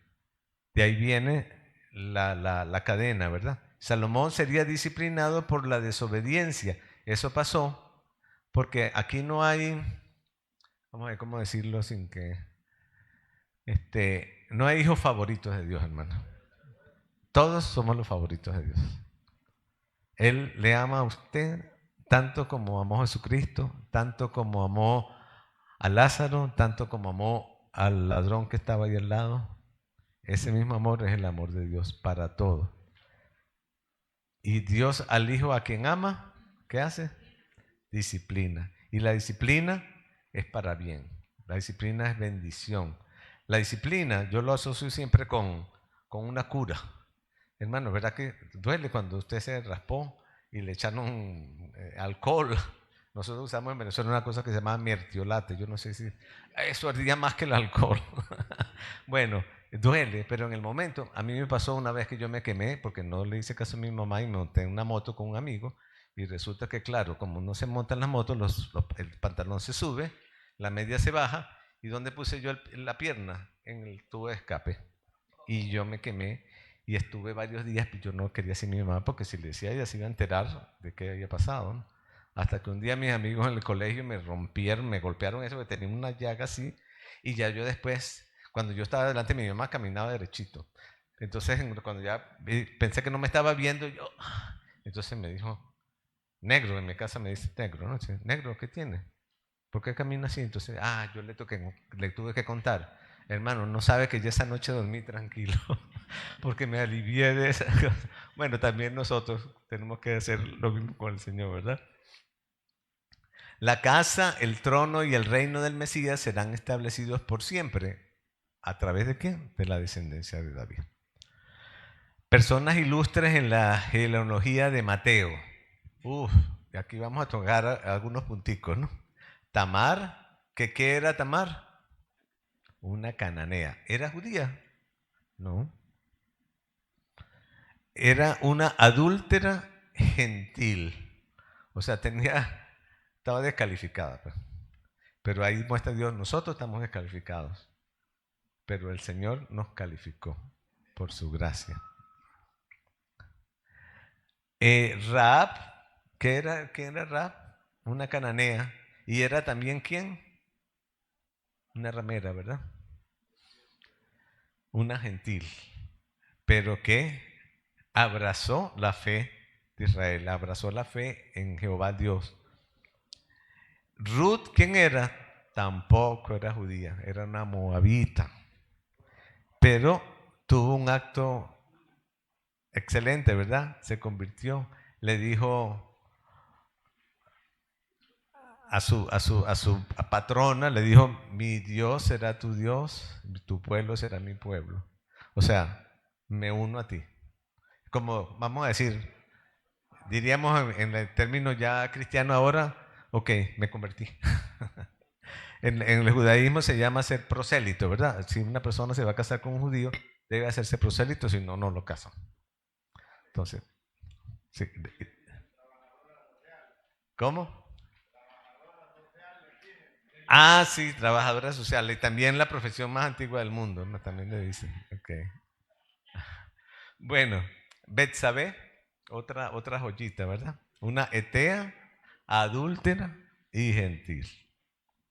De ahí viene la cadena, ¿verdad? Salomón sería disciplinado por la desobediencia. Eso pasó porque aquí no hay, vamos a ver cómo decirlo sin que, no hay hijos favoritos de Dios, hermano. Todos somos los favoritos de Dios. Él le ama a usted tanto como amó a Jesucristo, tanto como amó a Lázaro, tanto como amó al ladrón que estaba ahí al lado. Ese mismo amor es el amor de Dios para todos. Y Dios al hijo a quien ama, ¿qué hace? Disciplina. Y la disciplina es para bien. La disciplina es bendición. La disciplina yo lo asocio siempre con una cura. Hermano, ¿verdad que duele cuando usted se raspó y le echaron alcohol? Nosotros usamos en Venezuela una cosa que se llama mertiolate. Yo no sé si eso ardía más que el alcohol. Bueno, duele, pero en el momento, a mí me pasó una vez que yo me quemé porque no le hice caso a mi mamá y me monté en una moto con un amigo y resulta que, claro, como no se montan las motos, el pantalón se sube, la media se baja y ¿dónde puse yo la pierna? En el tubo de escape. Y yo me quemé y estuve varios días, yo no quería decir a mi mamá porque si le decía ella se iba a enterar de qué había pasado, ¿no? Hasta que un día mis amigos en el colegio me rompieron, me golpearon eso, que tenía una llaga así, y ya yo después, cuando yo estaba delante de mi mamá, caminaba derechito. Entonces, cuando ya pensé que no me estaba viendo, entonces me dijo, negro, en mi casa me dice negro, ¿no? Negro, ¿qué tiene? ¿Por qué camina así? Entonces, yo le tuve que contar. Hermano, no sabe que ya esa noche dormí tranquilo, porque me alivié de esa cosa. Bueno, también nosotros tenemos que hacer lo mismo con el Señor, ¿verdad? La casa, el trono y el reino del Mesías serán establecidos por siempre. ¿A través de quién? De la descendencia de David. Personas ilustres en la genealogía de Mateo. Y aquí vamos a tocar algunos punticos, ¿no? Tamar, ¿qué era Tamar? Una cananea. ¿Era judía? No. Era una adúltera gentil. O sea, estaba descalificada. Pero ahí muestra Dios, nosotros estamos descalificados. Pero el Señor nos calificó por su gracia. Rahab, ¿qué era Rahab? Una cananea. ¿Y era también quién? Una ramera, ¿verdad? Una gentil. Pero que abrazó la fe de Israel, abrazó la fe en Jehová Dios. Ruth, ¿quién era? Tampoco era judía, era una moabita. Pero tuvo un acto excelente, ¿verdad? Se convirtió, le dijo a su patrona le dijo, mi Dios será tu Dios, tu pueblo será mi pueblo. O sea, me uno a ti. Como vamos a decir, diríamos en el término ya cristiano ahora, ok, me convertí. En el judaísmo se llama ser prosélito, ¿verdad? Si una persona se va a casar con un judío, debe hacerse prosélito, si no, no lo casan. Entonces, sí. ¿Cómo? Ah, sí, trabajadora social. Y también la profesión más antigua del mundo, ¿no? También le dicen. Okay. Bueno, Betsabé, otra joyita, ¿verdad? Una etea, adúltera y gentil.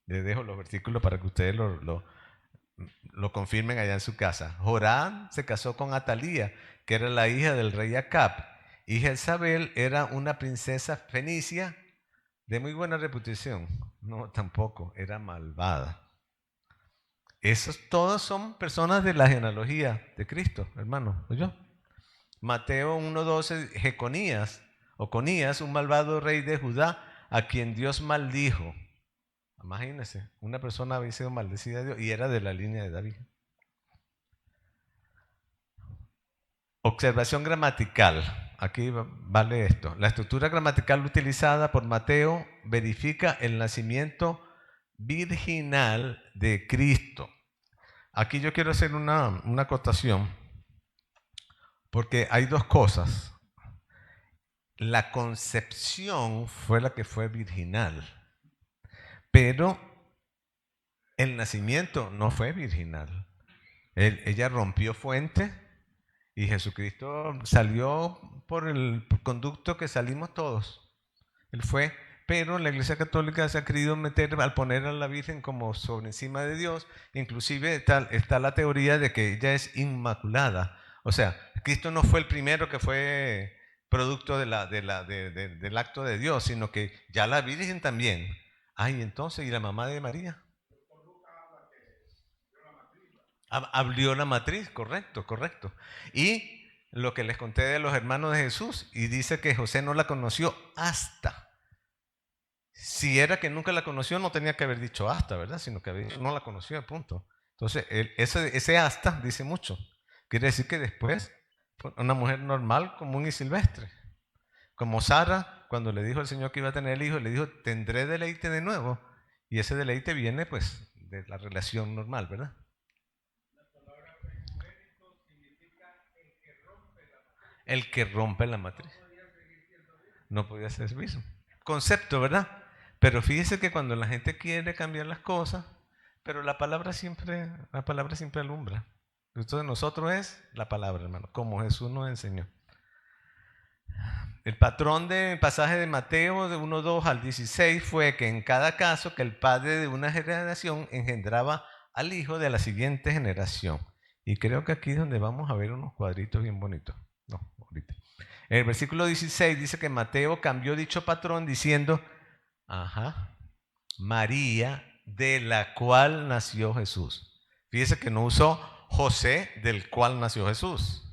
Les dejo los versículos para que ustedes lo confirmen allá en su casa. Joram se casó con Atalía, que era la hija del rey Acab, y Jezabel era una princesa fenicia de muy buena reputación. No, tampoco, era malvada. Esos todos son personas de la genealogía de Cristo, hermano. ¿Oyó? Mateo 1:12, Jeconías, o Conías, un malvado rey de Judá, a quien Dios maldijo. Imagínense, una persona había sido maldecida de Dios y era de la línea de David. Observación gramatical. Aquí vale esto. La estructura gramatical utilizada por Mateo verifica el nacimiento virginal de Cristo. Aquí yo quiero hacer una acotación, porque hay dos cosas. La concepción fue la que fue virginal, pero el nacimiento no fue virginal. Ella rompió fuente y Jesucristo salió por el conducto que salimos todos. Él fue, pero la Iglesia Católica se ha querido meter al poner a la Virgen como sobre encima de Dios. Inclusive está la teoría de que ella es inmaculada. O sea, Cristo no fue el primero que fue producto del acto de Dios, sino que ya la Virgen también. Ay, entonces, ¿y la mamá de María? Abrió la matriz, correcto, correcto. Y lo que les conté de los hermanos de Jesús, y dice que José no la conoció hasta. Si era que nunca la conoció, no tenía que haber dicho hasta, ¿verdad? Sino que no la conoció, punto. Entonces, ese hasta dice mucho. Quiere decir que después fue una mujer normal, común y silvestre. Como Sara, cuando le dijo al Señor que iba a tener el hijo, le dijo, tendré deleite de nuevo. Y ese deleite viene, pues, de la relación normal, ¿verdad? El que rompe la matriz. No podía ser mismo. Concepto, ¿verdad? Pero fíjese que cuando la gente quiere cambiar las cosas, pero la palabra siempre alumbra. Esto de nosotros es la palabra, hermano, como Jesús nos enseñó. El patrón del pasaje de Mateo de 1:2 al 16 fue que en cada caso que el padre de una generación engendraba al hijo de la siguiente generación. Y creo que aquí es donde vamos a ver unos cuadritos bien bonitos. No, ahorita. En el versículo 16 dice que Mateo cambió dicho patrón diciendo, María, de la cual nació Jesús. Fíjese que no usó José, del cual nació Jesús.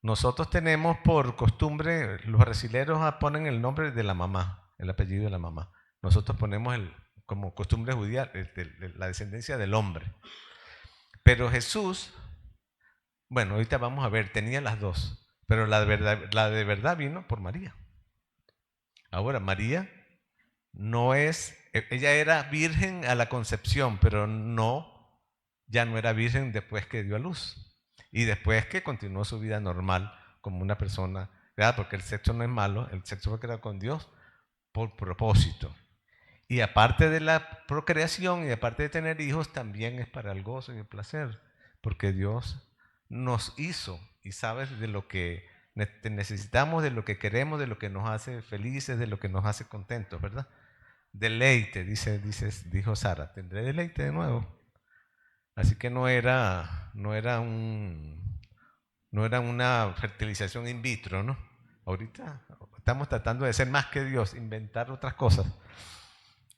Nosotros tenemos por costumbre, los brasileros ponen el nombre de la mamá, el apellido de la mamá. Nosotros ponemos como costumbre judía la descendencia del hombre. Pero Jesús, bueno, ahorita vamos a ver, tenía las dos, pero la de verdad vino por María. Ahora, María ella era virgen a la concepción, pero ya no era virgen después que dio a luz. Y después que continuó su vida normal como una persona, ¿verdad? Porque el sexo no es malo, el sexo fue creado con Dios por propósito. Y aparte de la procreación y aparte de tener hijos, también es para el gozo y el placer, porque Dios nos hizo y sabe de lo que necesitamos, de lo que queremos, de lo que nos hace felices, de lo que nos hace contentos, ¿verdad? Deleite, dijo Sara, tendré deleite de nuevo. Así que no era una fertilización in vitro, ¿no? Ahorita estamos tratando de ser más que Dios, inventar otras cosas.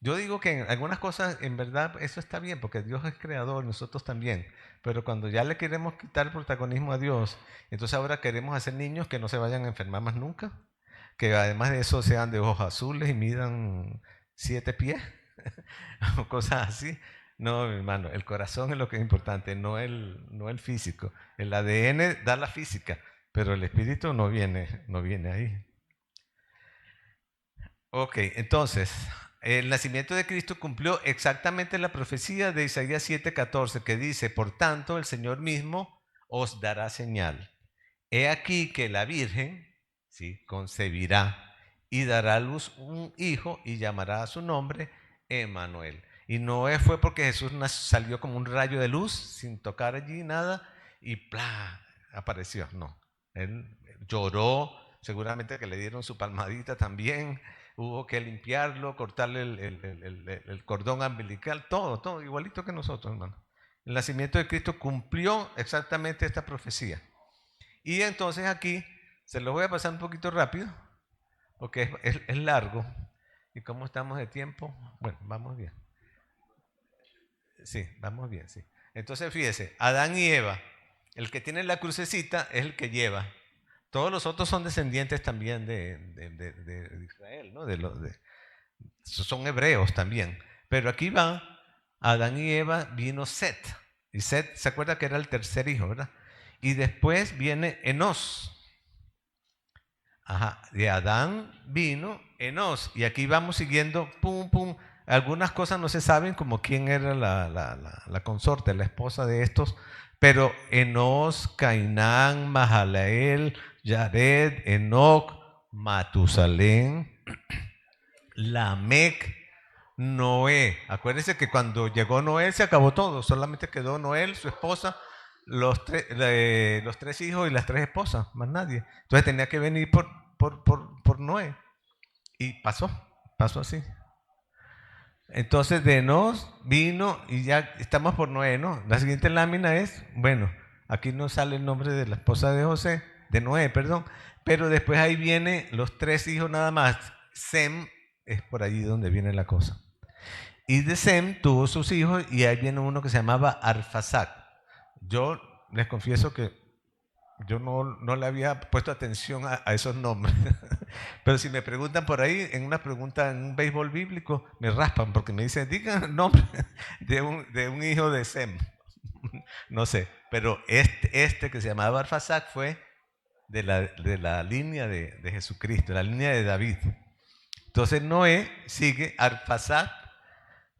Yo digo que en algunas cosas, en verdad, eso está bien, porque Dios es creador, nosotros también. Pero cuando ya le queremos quitar el protagonismo a Dios, entonces ahora queremos hacer niños que no se vayan a enfermar más nunca, que además de eso sean de ojos azules y midan 7 pies o cosas así. No, mi hermano, el corazón es lo que es importante, no el físico. El ADN da la física, pero el espíritu no viene ahí. Ok, entonces, el nacimiento de Cristo cumplió exactamente la profecía de Isaías 7:14 que dice, por tanto, el Señor mismo os dará señal. He aquí que la Virgen, ¿sí?, concebirá y dará a luz un hijo y llamará a su nombre Emmanuel. Y no fue porque Jesús salió como un rayo de luz sin tocar allí nada y ¡plá! Apareció. No, él lloró, seguramente que le dieron su palmadita también, hubo que limpiarlo, cortarle el cordón umbilical, todo igualito que nosotros, hermano. El nacimiento de Cristo cumplió exactamente esta profecía. Y entonces aquí se los voy a pasar un poquito rápido, porque es largo. ¿Y cómo estamos de tiempo? Bueno, vamos bien. Sí, vamos bien, sí. Entonces fíjese, Adán y Eva, el que tiene la crucecita es el que lleva. Todos los otros son descendientes también de Israel, ¿no? Son hebreos también. Pero aquí va, Adán y Eva vino Set. Y Set, ¿se acuerda que era el tercer hijo, verdad? Y después viene Enos. Ajá, de Adán vino Enos. Y aquí vamos siguiendo, pum, pum. Algunas cosas no se saben, como quién era la consorte, la esposa de estos. Pero Enos, Cainán, Mahalael, Yared, Enoc, Matusalén, Lamec, Noé. Acuérdense que cuando llegó Noé se acabó todo. Solamente quedó Noé, su esposa, los tres hijos y las tres esposas, más nadie. Entonces tenía que venir por Noé. Y pasó así. Entonces de Nos vino y ya estamos por Noé, ¿no? La siguiente lámina es, bueno, aquí no sale el nombre de la esposa de José, de Noé, perdón, pero después ahí viene los tres hijos nada más. Sem es por allí donde viene la cosa. Y de Sem tuvo sus hijos y ahí viene uno que se llamaba Arfaxad. Yo les confieso que yo no le había puesto atención a esos nombres. Pero si me preguntan por ahí, en una pregunta en un béisbol bíblico, me raspan porque me dicen, digan el nombre de un hijo de Sem. No sé, pero este que se llamaba Arfaxad fue de la línea de Jesucristo, la línea de David. Entonces Noé sigue Arfaxad.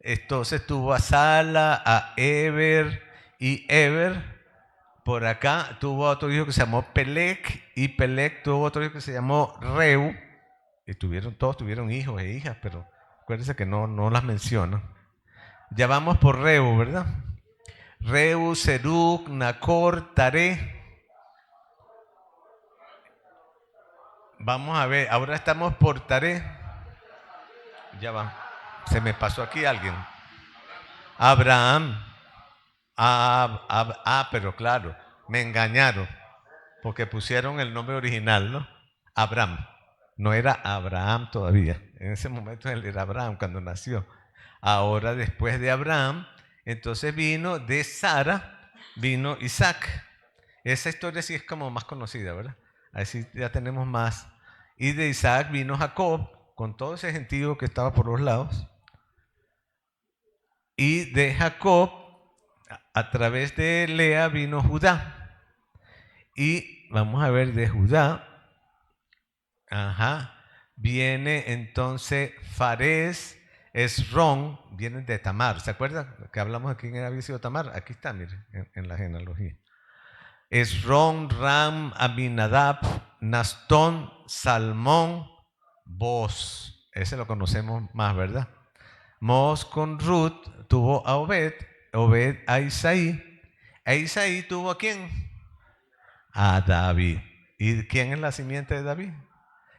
Entonces tuvo a Sala, a Eber, y Eber por acá tuvo otro hijo que se llamó Pelec, y Pelec tuvo otro hijo que se llamó Reu, y todos tuvieron hijos e hijas, pero acuérdense que no las menciono. Ya vamos por Reu, ¿verdad? Reu, Serug, Nacor, Taré. Vamos a ver, ahora estamos por Taré. Ya va. Se me pasó aquí alguien. Abraham. Pero claro, me engañaron porque pusieron el nombre original, ¿no? Abraham. No era Abraham todavía. En ese momento él era Abraham cuando nació. Ahora después de Abraham, entonces vino de Sara, vino Isaac. Esa historia sí es como más conocida, ¿verdad? Así ya tenemos más. Y de Isaac vino Jacob, con todo ese gentío que estaba por los lados. Y de Jacob, a través de Lea, vino Judá. Y vamos a ver de Judá. Ajá. Viene entonces Fares, Esrón, vienen de Tamar. ¿Se acuerdan que hablamos de quién había sido Tamar? Aquí está, mire, en la genealogía. Esrón, Ram, Aminadab, Nastón, Salmón, Boz. Ese lo conocemos más, ¿verdad? Mos con Ruth tuvo a Obed, Obed a Isaí. ¿A Isaí tuvo a quién? A David. ¿Y quién es la simiente de David?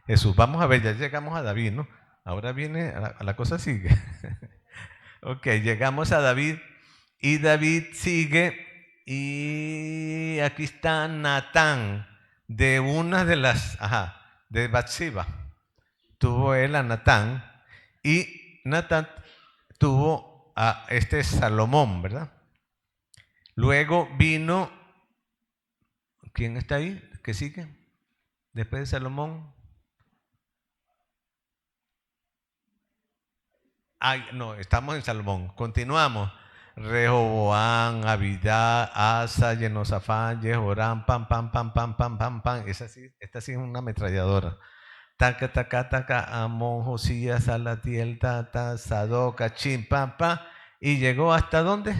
Jesús. Vamos a ver, ya llegamos a David, ¿no? Ahora viene, a la cosa sigue. Ok, llegamos a David y David sigue y aquí está Natán de una de las, de Batseba. Tuvo él a Natán y Natán tuvo a este Salomón, ¿verdad? Luego vino, ¿quién está ahí? ¿Qué sigue? Después de Salomón. Ay, no, estamos en Salomón. Continuamos. Rehoboam, Abidá, Asa, Jenosafán, Jehoram, pam, pam, pam, pam, pam, pam, pam. Esta sí es una ametralladora. Taca, taca, taca, Amón, Josías, Salatiel, Tata, Sadoc, Achim, pam, pam. Y llegó hasta dónde?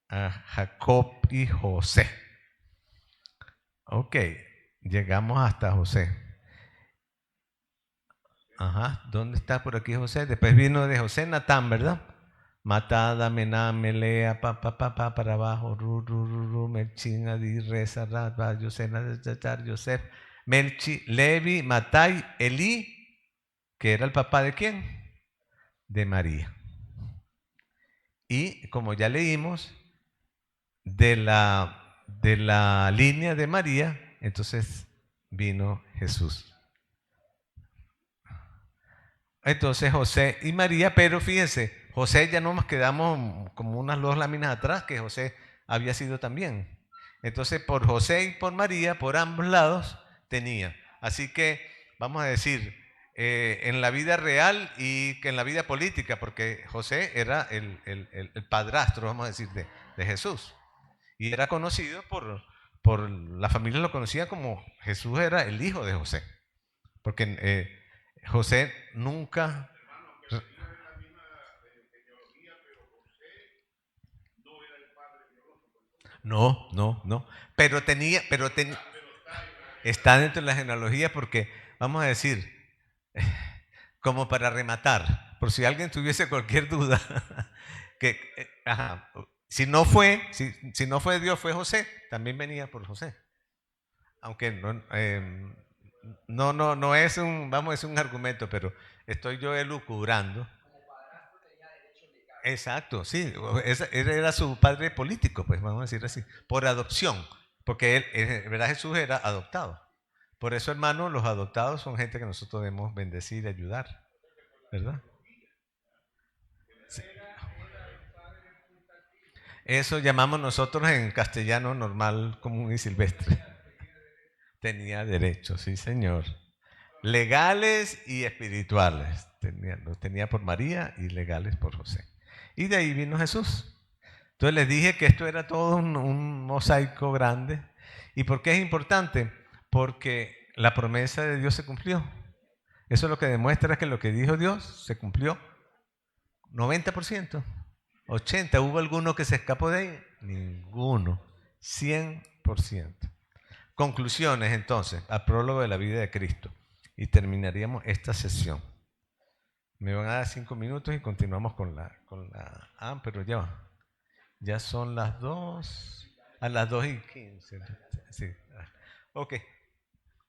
A Jacob y José. Ok, llegamos hasta José. Ajá, ¿dónde está por aquí José? Después vino de José Natán, ¿verdad? Matada, Mená, Melea, pa, para abajo, ru, Melchín, Adi, Reza, Radba, Yosena, Yosef, Melchi, Levi, Matai, Elí, que era el papá de quién? De María. Y como ya leímos, de la línea de María, entonces vino Jesús. Entonces José y María, pero fíjense, José ya no nos quedamos como unas dos láminas atrás, que José había sido también. Entonces por José y por María, por ambos lados, tenía. Así que vamos a decir, en la vida real y que en la vida política, porque José era el padrastro, vamos a decir, de Jesús. Y era conocido por la familia lo conocía como Jesús era el hijo de José. Porque José nunca... No. Está dentro de la genealogía porque, vamos a decir, como para rematar, por si alguien tuviese cualquier duda, que si no fue, si no fue Dios, fue José, también venía por José. Aunque no es vamos a decir un argumento, pero estoy yo elucubrando. Exacto, sí, él era su padre político, pues vamos a decir así, por adopción, porque ¿verdad? Jesús era adoptado. Por eso, hermano, los adoptados son gente que nosotros debemos bendecir y ayudar, ¿verdad? Sí. Eso llamamos nosotros en castellano normal, común y silvestre. Tenía derechos, sí, señor. Legales y espirituales. Los tenía por María y legales por José. Y de ahí vino Jesús. Entonces les dije que esto era todo un mosaico grande. ¿Y por qué es importante? Porque la promesa de Dios se cumplió. Eso lo que demuestra que lo que dijo Dios se cumplió. 90%, 80%. ¿Hubo alguno que se escapó de ahí? Ninguno. 100%. Conclusiones entonces, al prólogo de la vida de Cristo. Y terminaríamos esta sesión. Me van a dar 5 minutos y continuamos con la... pero ya va. Ya son las 2, a las 2:15. Sí. Ok.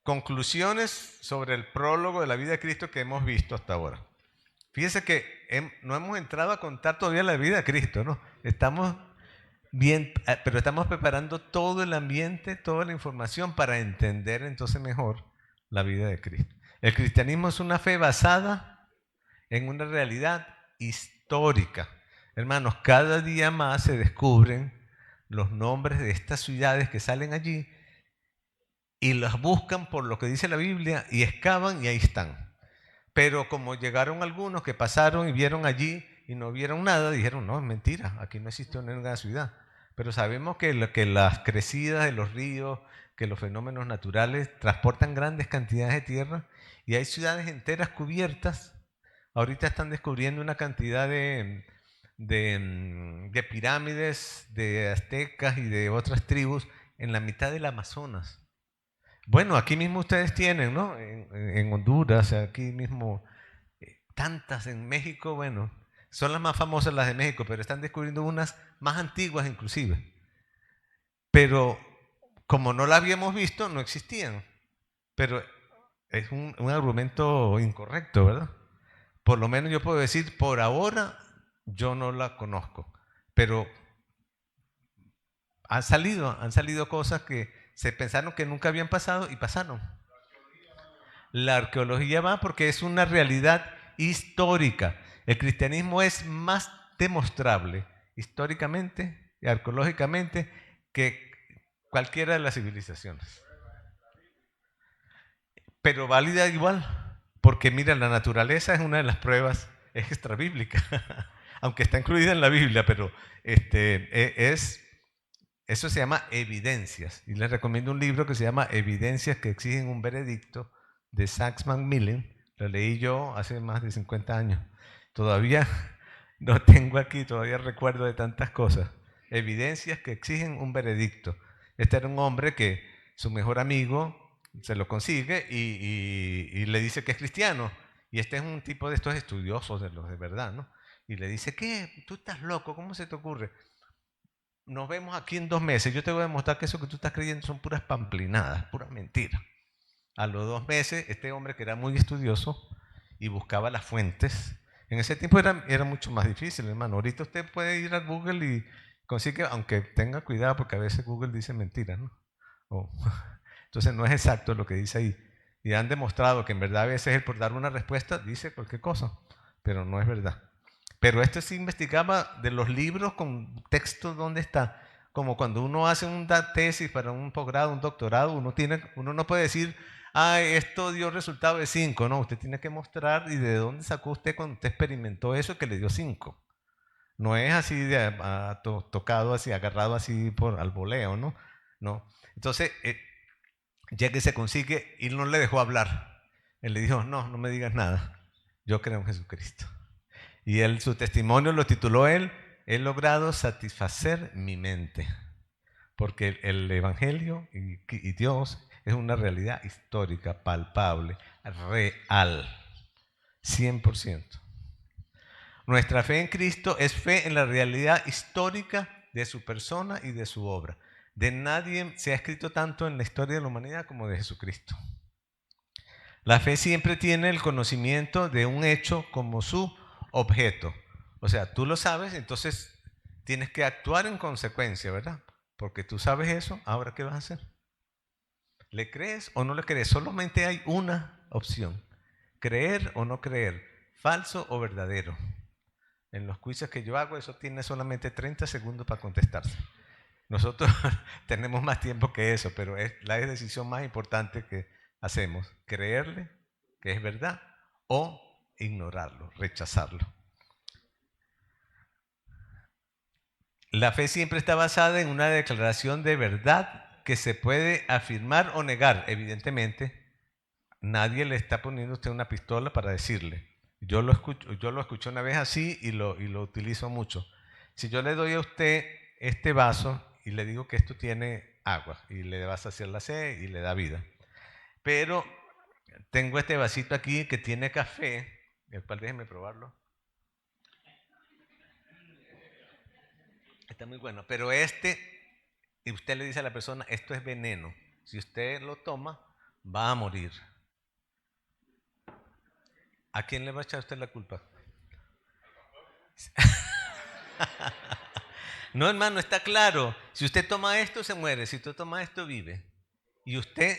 Conclusiones sobre el prólogo de la vida de Cristo que hemos visto hasta ahora. Fíjese que no hemos entrado a contar todavía la vida de Cristo, ¿no? Estamos bien, pero estamos preparando todo el ambiente, toda la información para entender entonces mejor la vida de Cristo. El cristianismo es una fe basada en una realidad histórica. Hermanos, cada día más se descubren los nombres de estas ciudades que salen allí y las buscan por lo que dice la Biblia y excavan y ahí están. Pero como llegaron algunos que pasaron y vieron allí y no vieron nada, dijeron, no, es mentira, aquí no existe ninguna ciudad. Pero sabemos que las crecidas de los ríos, que los fenómenos naturales transportan grandes cantidades de tierra y hay ciudades enteras cubiertas. Ahorita están descubriendo una cantidad de pirámides de aztecas y de otras tribus en la mitad del Amazonas. Bueno, aquí mismo ustedes tienen, ¿no? En Honduras, aquí mismo, tantas en México, bueno, son las más famosas las de México, pero están descubriendo unas más antiguas inclusive. Pero como no la habíamos visto, no existían. Pero es un argumento incorrecto, ¿verdad? Por lo menos yo puedo decir, por ahora yo no la conozco, pero han salido cosas que se pensaron que nunca habían pasado y pasaron. La arqueología va porque es una realidad histórica. El cristianismo es más demostrable históricamente y arqueológicamente que cualquiera de las civilizaciones. Pero válida igual, porque mira, la naturaleza es una de las pruebas es extrabíblica, aunque está incluida en la Biblia, pero eso se llama evidencias. Y les recomiendo un libro que se llama Evidencias que exigen un veredicto, de Sachs Macmillan. Lo leí yo hace más de 50 años. Todavía lo tengo aquí, todavía recuerdo de tantas cosas. Evidencias que exigen un veredicto. Este era un hombre que su mejor amigo se lo consigue y le dice que es cristiano. Y este es un tipo de estos estudiosos de los de verdad, ¿no? Y le dice, ¿qué? ¿Tú estás loco? ¿Cómo se te ocurre? Nos vemos aquí en 2 meses. Yo te voy a demostrar que eso que tú estás creyendo son puras pamplinadas, puras mentiras. A los 2 meses, este hombre que era muy estudioso y buscaba las fuentes, en ese tiempo era mucho más difícil, hermano. Ahorita usted puede ir a Google y consigue, aunque tenga cuidado porque a veces Google dice mentiras, ¿no? Entonces no es exacto lo que dice ahí. Y han demostrado que en verdad a veces él por dar una respuesta dice cualquier cosa, pero no es verdad. Pero esto se investigaba de los libros con textos donde está. Como cuando uno hace una tesis para un posgrado, un doctorado, uno no puede decir, esto dio resultado de 5. No, usted tiene que mostrar y de dónde sacó usted cuando usted experimentó eso que le dio 5. No es así tocado así, agarrado así al voleo, ¿no? No. Entonces, ya que se consigue, y no le dejó hablar. Él le dijo, no me digas nada. Yo creo en Jesucristo. Y su testimonio lo tituló he logrado satisfacer mi mente. Porque el Evangelio y Dios es una realidad histórica, palpable, real, 100%. Nuestra fe en Cristo es fe en la realidad histórica de su persona y de su obra. De nadie se ha escrito tanto en la historia de la humanidad como de Jesucristo. La fe siempre tiene el conocimiento de un hecho como su objeto. O sea, tú lo sabes, entonces tienes que actuar en consecuencia, ¿verdad? Porque tú sabes eso, ahora ¿qué vas a hacer? ¿Le crees o no le crees? Solamente hay una opción, creer o no creer, falso o verdadero. En los quizzes que yo hago, eso tiene solamente 30 segundos para contestarse. Nosotros tenemos más tiempo que eso, pero es la decisión más importante que hacemos, creerle que es verdad o ignorarlo, rechazarlo. La fe siempre está basada en una declaración de verdad que se puede afirmar o negar. Evidentemente, nadie le está poniendo a usted una pistola para decirle. Yo lo escuché una vez así y lo utilizo mucho. Si yo le doy a usted este vaso y le digo que esto tiene agua y le vas a hacer la sed y le da vida, pero tengo este vasito aquí que tiene café, el cual déjeme probarlo. Está muy bueno, pero y usted le dice a la persona, esto es veneno. Si usted lo toma, va a morir. ¿A quién le va a echar usted la culpa? No, hermano, está claro. Si usted toma esto, se muere. Si usted toma esto, vive. Y usted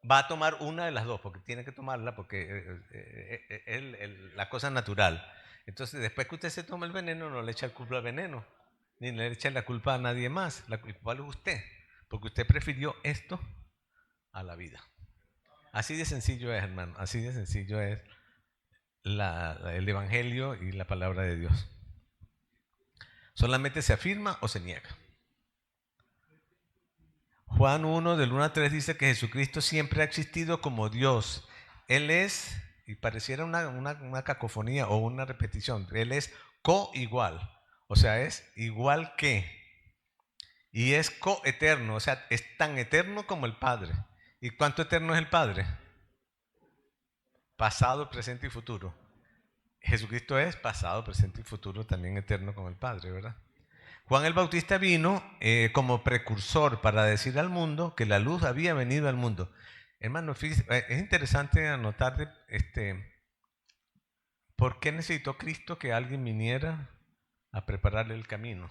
va a tomar una de las dos, porque tiene que tomarla, porque es la cosa natural. Entonces, después que usted se toma el veneno, no le echa la culpa al veneno, ni le echa la culpa a nadie más. La culpa es usted, porque usted prefirió esto a la vida. Así de sencillo es, hermano. Así de sencillo es el Evangelio y la palabra de Dios. Solamente se afirma o se niega. Juan 1, del 1 a 3 dice que Jesucristo siempre ha existido como Dios. Él es, y pareciera una cacofonía o una repetición, Él es coigual, o sea, es igual que, y es coeterno, o sea, es tan eterno como el Padre. ¿Y cuánto eterno es el Padre? Pasado, presente y futuro. Jesucristo es pasado, presente y futuro, también eterno como el Padre, ¿verdad? Juan el Bautista vino como precursor para decir al mundo que la luz había venido al mundo. Hermano, es interesante anotar por qué necesitó Cristo que alguien viniera a prepararle el camino.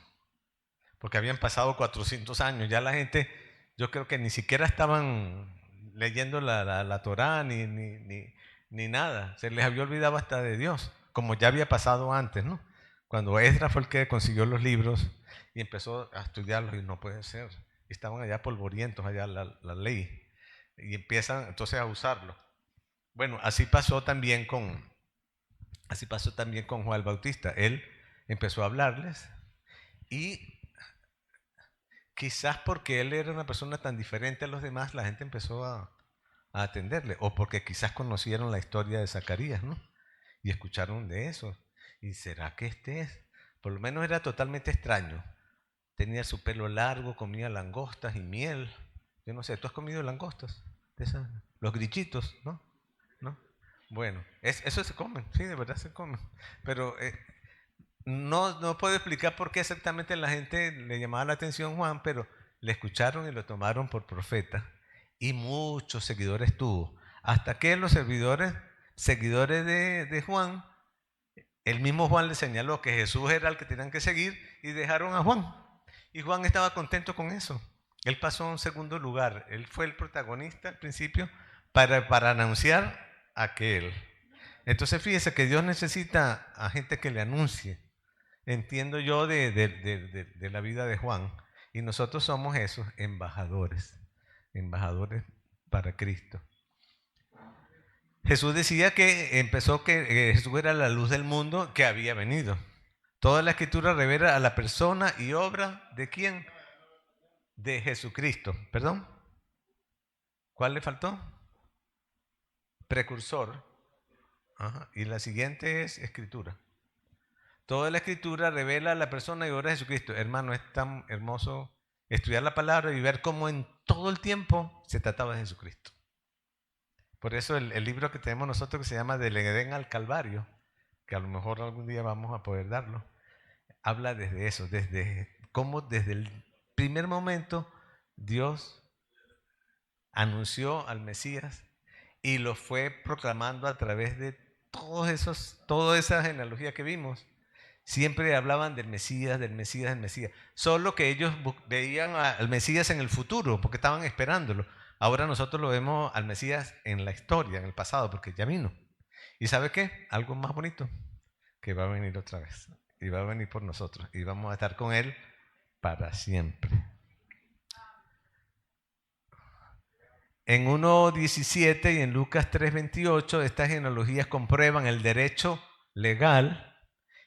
Porque habían pasado 400 años, ya la gente, yo creo que ni siquiera estaban leyendo la Torá ni nada, se les había olvidado hasta de Dios, como ya había pasado antes, ¿no? Cuando Esdras fue el que consiguió los libros y empezó a estudiarlos y no puede ser, estaban allá polvorientos, allá la ley, y empiezan entonces a usarlo. Bueno, así pasó también Así pasó también con Juan el Bautista. Él empezó a hablarles y quizás porque él era una persona tan diferente a los demás, la gente empezó a atenderle. O porque quizás conocieron la historia de Zacarías, ¿no? Y escucharon de eso. ¿Y será que este es? Por lo menos era totalmente extraño. Tenía su pelo largo, comía langostas y miel. Yo no sé, ¿tú has comido langostas? De esas, los grillitos, ¿no? ¿No? Bueno, eso se comen, sí, de verdad se comen. Pero no puedo explicar por qué exactamente la gente le llamaba la atención a Juan, pero le escucharon y lo tomaron por profeta. Y muchos seguidores tuvo. Hasta que los seguidores de Juan, el mismo Juan le señaló que Jesús era el que tenían que seguir y dejaron a Juan. Y Juan estaba contento con eso. Él pasó a un segundo lugar. Él fue el protagonista al principio para anunciar a aquel. Entonces fíjese que Dios necesita a gente que le anuncie. Entiendo yo de la vida de Juan. Y nosotros somos esos embajadores. Embajadores para Cristo. Jesús decía que empezó que Jesús era la luz del mundo que había venido. Toda la escritura revela a la persona y obra de quién? De Jesucristo. ¿Perdón? ¿Cuál le faltó? Precursor. Ajá. Y la siguiente es escritura. Toda la escritura revela a la persona y obra de Jesucristo. Hermano, es tan hermoso estudiar la palabra y ver cómo en todo el tiempo se trataba de Jesucristo. Por eso el libro que tenemos nosotros que se llama Del Edén al Calvario, que a lo mejor algún día vamos a poder darlo, habla desde eso, desde cómo desde el primer momento Dios anunció al Mesías y lo fue proclamando a través de todas esas genealogías que vimos. Siempre hablaban del Mesías, del Mesías, del Mesías. Solo que ellos veían al Mesías en el futuro, porque estaban esperándolo. Ahora nosotros lo vemos al Mesías en la historia, en el pasado, porque ya vino. ¿Y sabe qué? Algo más bonito, que va a venir otra vez. Y va a venir por nosotros. Y vamos a estar con Él para siempre. En 1.17 y en Lucas 3.28, estas genealogías comprueban el derecho legal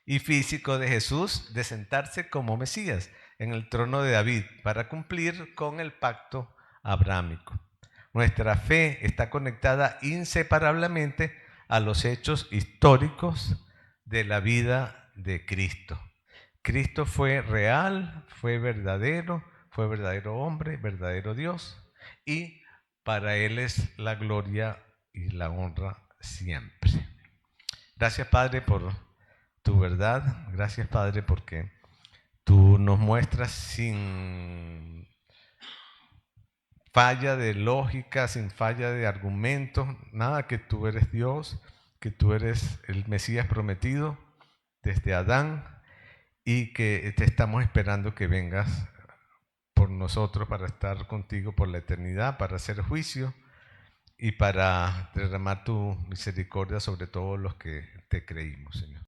y físico de Jesús de sentarse como Mesías en el trono de David para cumplir con el pacto abrámico. Nuestra fe está conectada inseparablemente a los hechos históricos de la vida de Cristo. Cristo fue real, fue verdadero hombre, verdadero Dios, y para Él es la gloria y la honra siempre. Gracias, Padre, por tu verdad. Gracias, Padre, porque tú nos muestras sin falla de lógica, sin falla de argumentos, nada, que tú eres Dios, que tú eres el Mesías prometido desde Adán y que te estamos esperando que vengas por nosotros para estar contigo por la eternidad, para hacer juicio y para derramar tu misericordia sobre todos los que te creímos, Señor.